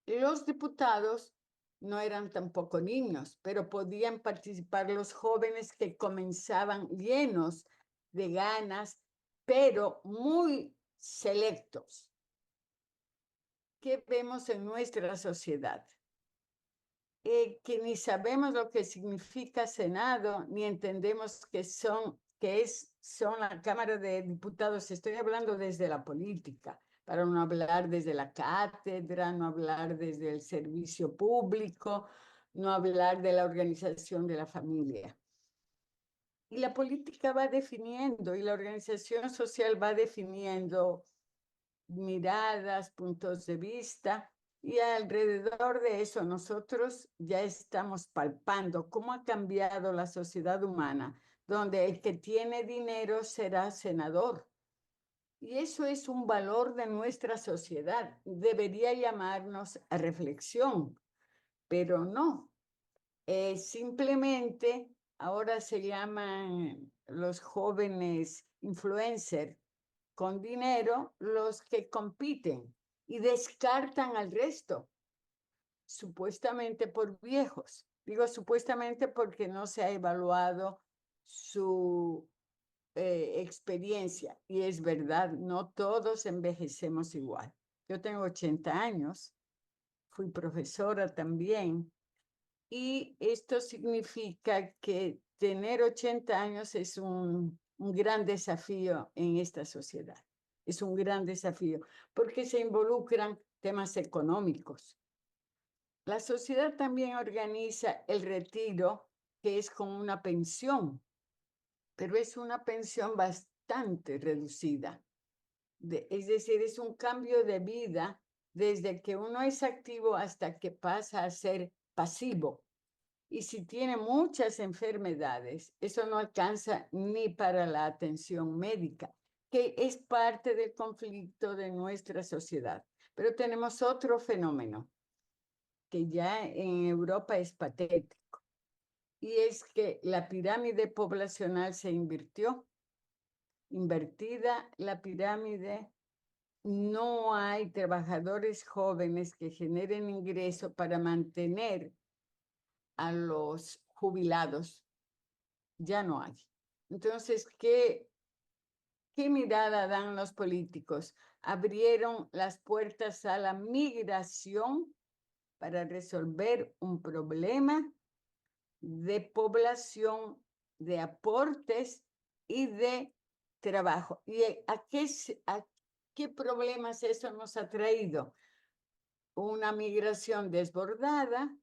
Los diputados no eran tampoco niños, pero podían participar los jóvenes que comenzaban llenos de ganas, pero muy selectos. ¿Qué vemos en nuestra sociedad? Que ni sabemos lo que significa Senado, ni entendemos que son la Cámara de Diputados. Estoy hablando desde la política, para no hablar desde la cátedra, no hablar desde el servicio público, no hablar de la organización de la familia. Y la política va definiendo, y la organización social va definiendo miradas, puntos de vista, y alrededor de eso nosotros ya estamos palpando cómo ha cambiado la sociedad humana, donde el que tiene dinero será senador. Y eso es un valor de nuestra sociedad. Debería llamarnos a reflexión, pero no. Simplemente ahora se llaman los jóvenes influencers con dinero los que compiten y descartan al resto, supuestamente por viejos. Digo supuestamente porque no se ha evaluado su experiencia. Y es verdad, no todos envejecemos igual. Yo tengo 80 años, fui profesora también, y esto significa que tener 80 años es un gran desafío en esta sociedad. Es un gran desafío porque se involucran temas económicos. La sociedad también organiza el retiro, que es con una pensión, pero es una pensión bastante reducida. Es decir, es un cambio de vida desde que uno es activo hasta que pasa a ser pasivo. Y si tiene muchas enfermedades, eso no alcanza ni para la atención médica, que es parte del conflicto de nuestra sociedad. Pero tenemos otro fenómeno que ya en Europa es patético, y es que la pirámide poblacional se invertida la pirámide. No hay trabajadores jóvenes que generen ingreso para mantener a los jubilados. Ya no hay. Entonces, ¿qué mirada dan los políticos? Abrieron las puertas a la migración para resolver un problema de población, de aportes y de trabajo. ¿Y a qué problemas eso nos ha traído? Una migración desbordada,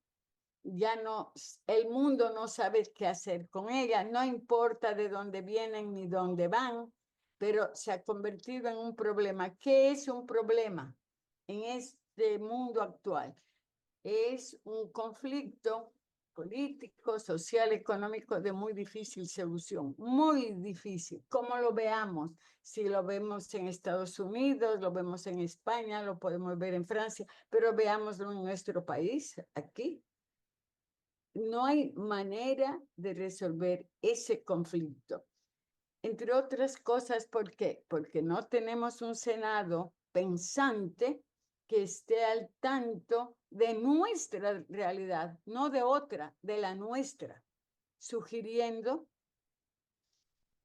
ya no, el mundo no sabe qué hacer con ella, no importa de dónde vienen ni dónde van, pero se ha convertido en un problema. ¿Qué es un problema en este mundo actual? Es un conflicto político, social, económico de muy difícil solución, muy difícil. ¿Cómo lo veamos? Si lo vemos en Estados Unidos, lo vemos en España, lo podemos ver en Francia, pero veámoslo en nuestro país, aquí. No hay manera de resolver ese conflicto. Entre otras cosas, ¿por qué? Porque no tenemos un Senado pensante que esté al tanto de nuestra realidad, no de otra, de la nuestra, sugiriendo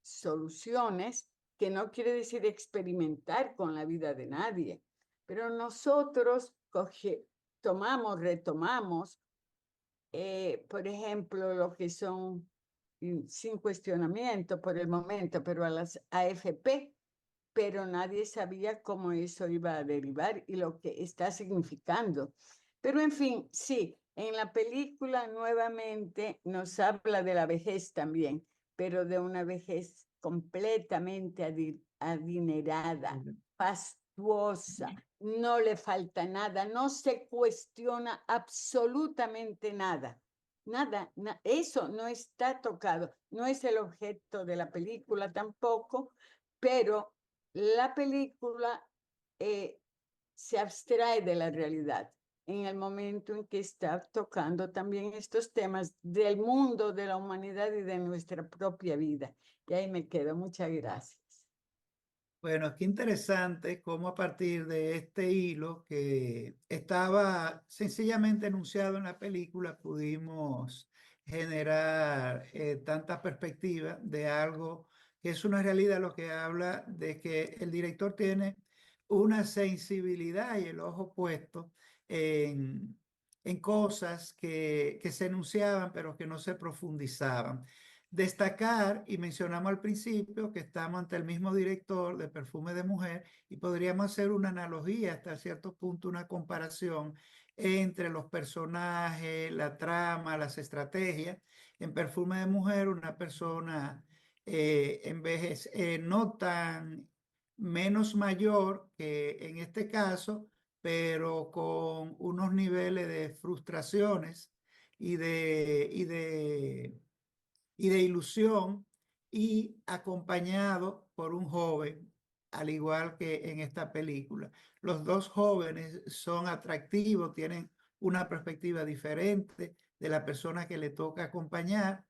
soluciones, que no quiere decir experimentar con la vida de nadie, pero nosotros retomamos, por ejemplo, lo que son, sin cuestionamiento por el momento, pero a las AFP, pero nadie sabía cómo eso iba a derivar y lo que está significando. Pero en fin, sí, en la película nuevamente nos habla de la vejez también, pero de una vejez completamente adinerada, fastuosa, no le falta nada, no se cuestiona absolutamente nada. Nada, eso no está tocado, no es el objeto de la película tampoco, pero la película se abstrae de la realidad en el momento en que está tocando también estos temas del mundo, de la humanidad y de nuestra propia vida. Y ahí me quedo. Muchas gracias. Bueno, qué interesante cómo a partir de este hilo que estaba sencillamente enunciado en la película pudimos generar tanta perspectiva de algo que es una realidad, lo que habla de que el director tiene una sensibilidad y el ojo puesto en cosas que se enunciaban pero que no se profundizaban. Destacar, y mencionamos al principio, que estamos ante el mismo director de Perfume de Mujer y podríamos hacer una analogía, hasta cierto punto, una comparación entre los personajes, la trama, las estrategias. En Perfume de Mujer, una persona no tan menos mayor que en este caso, pero con unos niveles de frustraciones y de ilusión y acompañado por un joven, al igual que en esta película. Los dos jóvenes son atractivos, tienen una perspectiva diferente de la persona que le toca acompañar,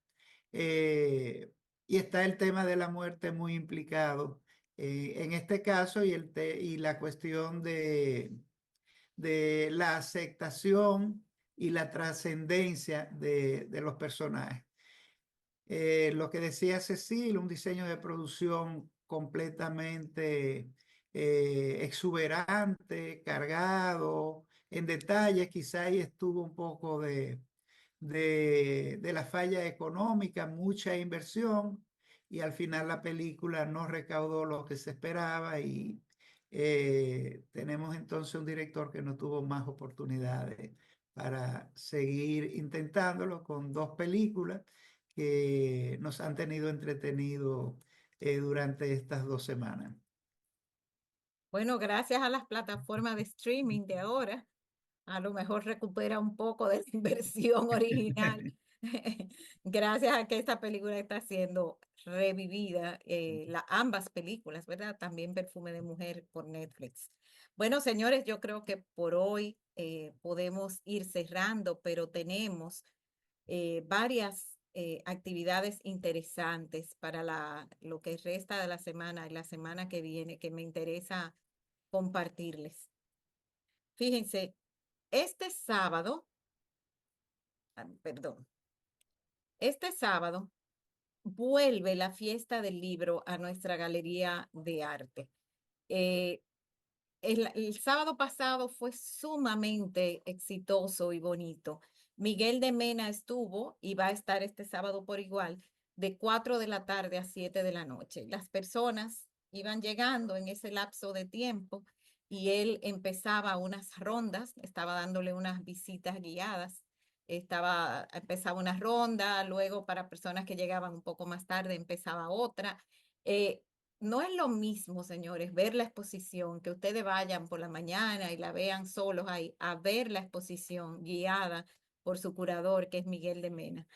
y está el tema de la muerte muy implicado en este caso y la cuestión de la aceptación y la trascendencia de los personajes. Lo que decía Cecil, un diseño de producción completamente exuberante, cargado, en detalles, quizá ahí estuvo un poco de la falla económica, mucha inversión, y al final la película no recaudó lo que se esperaba y tenemos entonces un director que no tuvo más oportunidades para seguir intentándolo con dos películas que nos han tenido entretenidos durante estas 2 semanas. Bueno, gracias a las plataformas de streaming de ahora, a lo mejor recupera un poco de la inversión original. Gracias a que esta película está siendo revivida, ambas películas, ¿verdad? También Perfume de Mujer por Netflix. Bueno, señores, yo creo que por hoy podemos ir cerrando, pero tenemos varias actividades interesantes para lo que resta de la semana y la semana que viene que me interesa compartirles. Fíjense, este sábado, perdón, este sábado vuelve la fiesta del libro a nuestra galería de arte. Eh, el sábado pasado fue sumamente exitoso y bonito. Miguel de Mena estuvo y va a estar este sábado por igual, de 4 de la tarde a 7 de la noche. Las personas iban llegando en ese lapso de tiempo y él empezaba unas rondas, estaba dándole unas visitas guiadas. Empezaba una ronda, luego para personas que llegaban un poco más tarde empezaba otra. Eh, no es lo mismo, señores, ver la exposición, que ustedes vayan por la mañana y la vean solos ahí, a ver la exposición guiada por su curador, que es Miguel de Mena.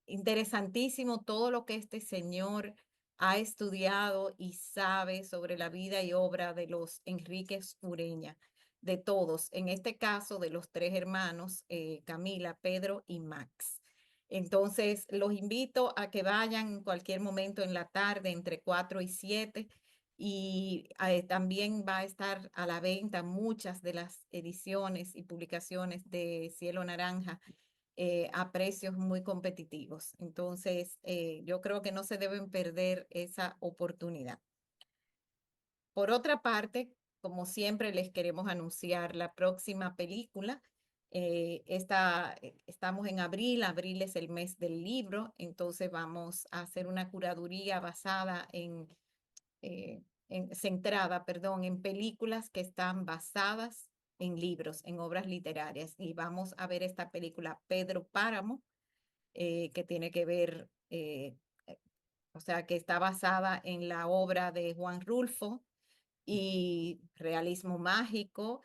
Interesantísimo todo lo que este señor ha estudiado y sabe sobre la vida y obra de los Enríquez Ureña, de todos, en este caso de los tres hermanos, Camila, Pedro y Max. Entonces, los invito a que vayan en cualquier momento en la tarde, entre 4 y 7, y también va a estar a la venta muchas de las ediciones y publicaciones de Cielo Naranja a precios muy competitivos. Entonces, yo creo que no se deben perder esa oportunidad. Por otra parte, como siempre, les queremos anunciar la próxima película. Estamos en abril es el mes del libro, entonces vamos a hacer una curaduría basada centrada, perdón, en películas que están basadas en libros, en obras literarias. Y vamos a ver esta película Pedro Páramo, que tiene que ver, o sea, que está basada en la obra de Juan Rulfo y realismo mágico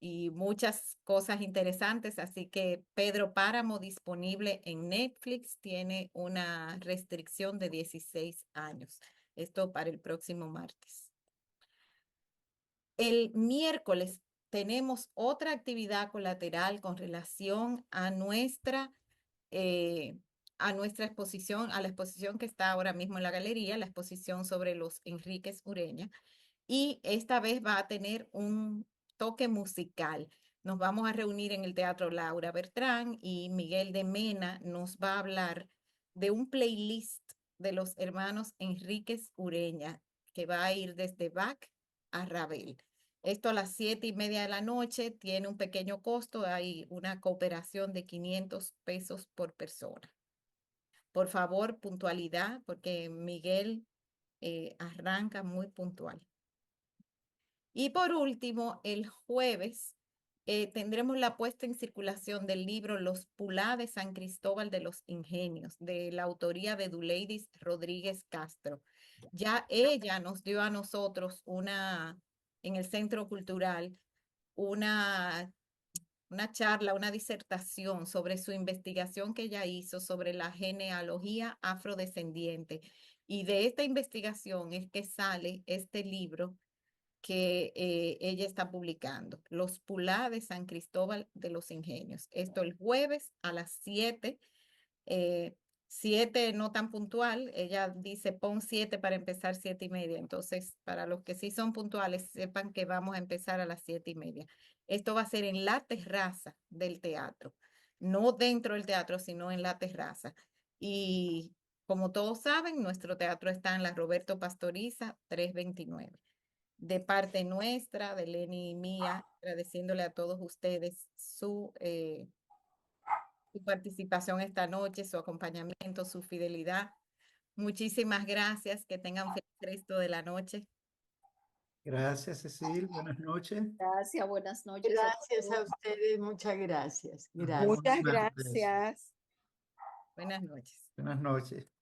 y muchas cosas interesantes. Así que Pedro Páramo, disponible en Netflix, tiene una restricción de 16 años. Esto para el próximo martes. El miércoles tenemos otra actividad colateral con relación a nuestra exposición, a la exposición que está ahora mismo en la galería, la exposición sobre los Enríquez Ureña, y esta vez va a tener un toque musical. Nos vamos a reunir en el Teatro Laura Bertrán y Miguel de Mena nos va a hablar de un playlist de los hermanos Enríquez Ureña, que va a ir desde Bach a Ravel. Esto a las 7:30 de la noche, tiene un pequeño costo, hay una cooperación de 500 pesos por persona. Por favor, puntualidad, porque Miguel arranca muy puntual. Y por último, el jueves tendremos la puesta en circulación del libro Los Pulá de San Cristóbal de los Ingenios, de la autoría de Duleidis Rodríguez Castro. Ya ella nos dio a nosotros en el Centro Cultural una charla, una disertación sobre su investigación que ella hizo sobre la genealogía afrodescendiente. Y de esta investigación es que sale este libro que ella está publicando, Los Pulá de San Cristóbal de los Ingenios. Esto el jueves a las 7. 7 no tan puntual, ella dice pon 7 para empezar 7:30. Entonces, para los que sí son puntuales, sepan que vamos a empezar a las 7:30. Esto va a ser en la terraza del teatro, no dentro del teatro, sino en la terraza. Y como todos saben, nuestro teatro está en la Roberto Pastoriza 329. De parte nuestra, de Lenny y mía, agradeciéndole a todos ustedes su participación esta noche, su acompañamiento, su fidelidad. Muchísimas gracias. Que tengan feliz resto de la noche. Gracias, Cecil. Buenas noches. Gracias, buenas noches. Gracias a ustedes, muchas gracias. Nos Gracias. vemos Muchas martes. gracias. Buenas noches. Buenas noches.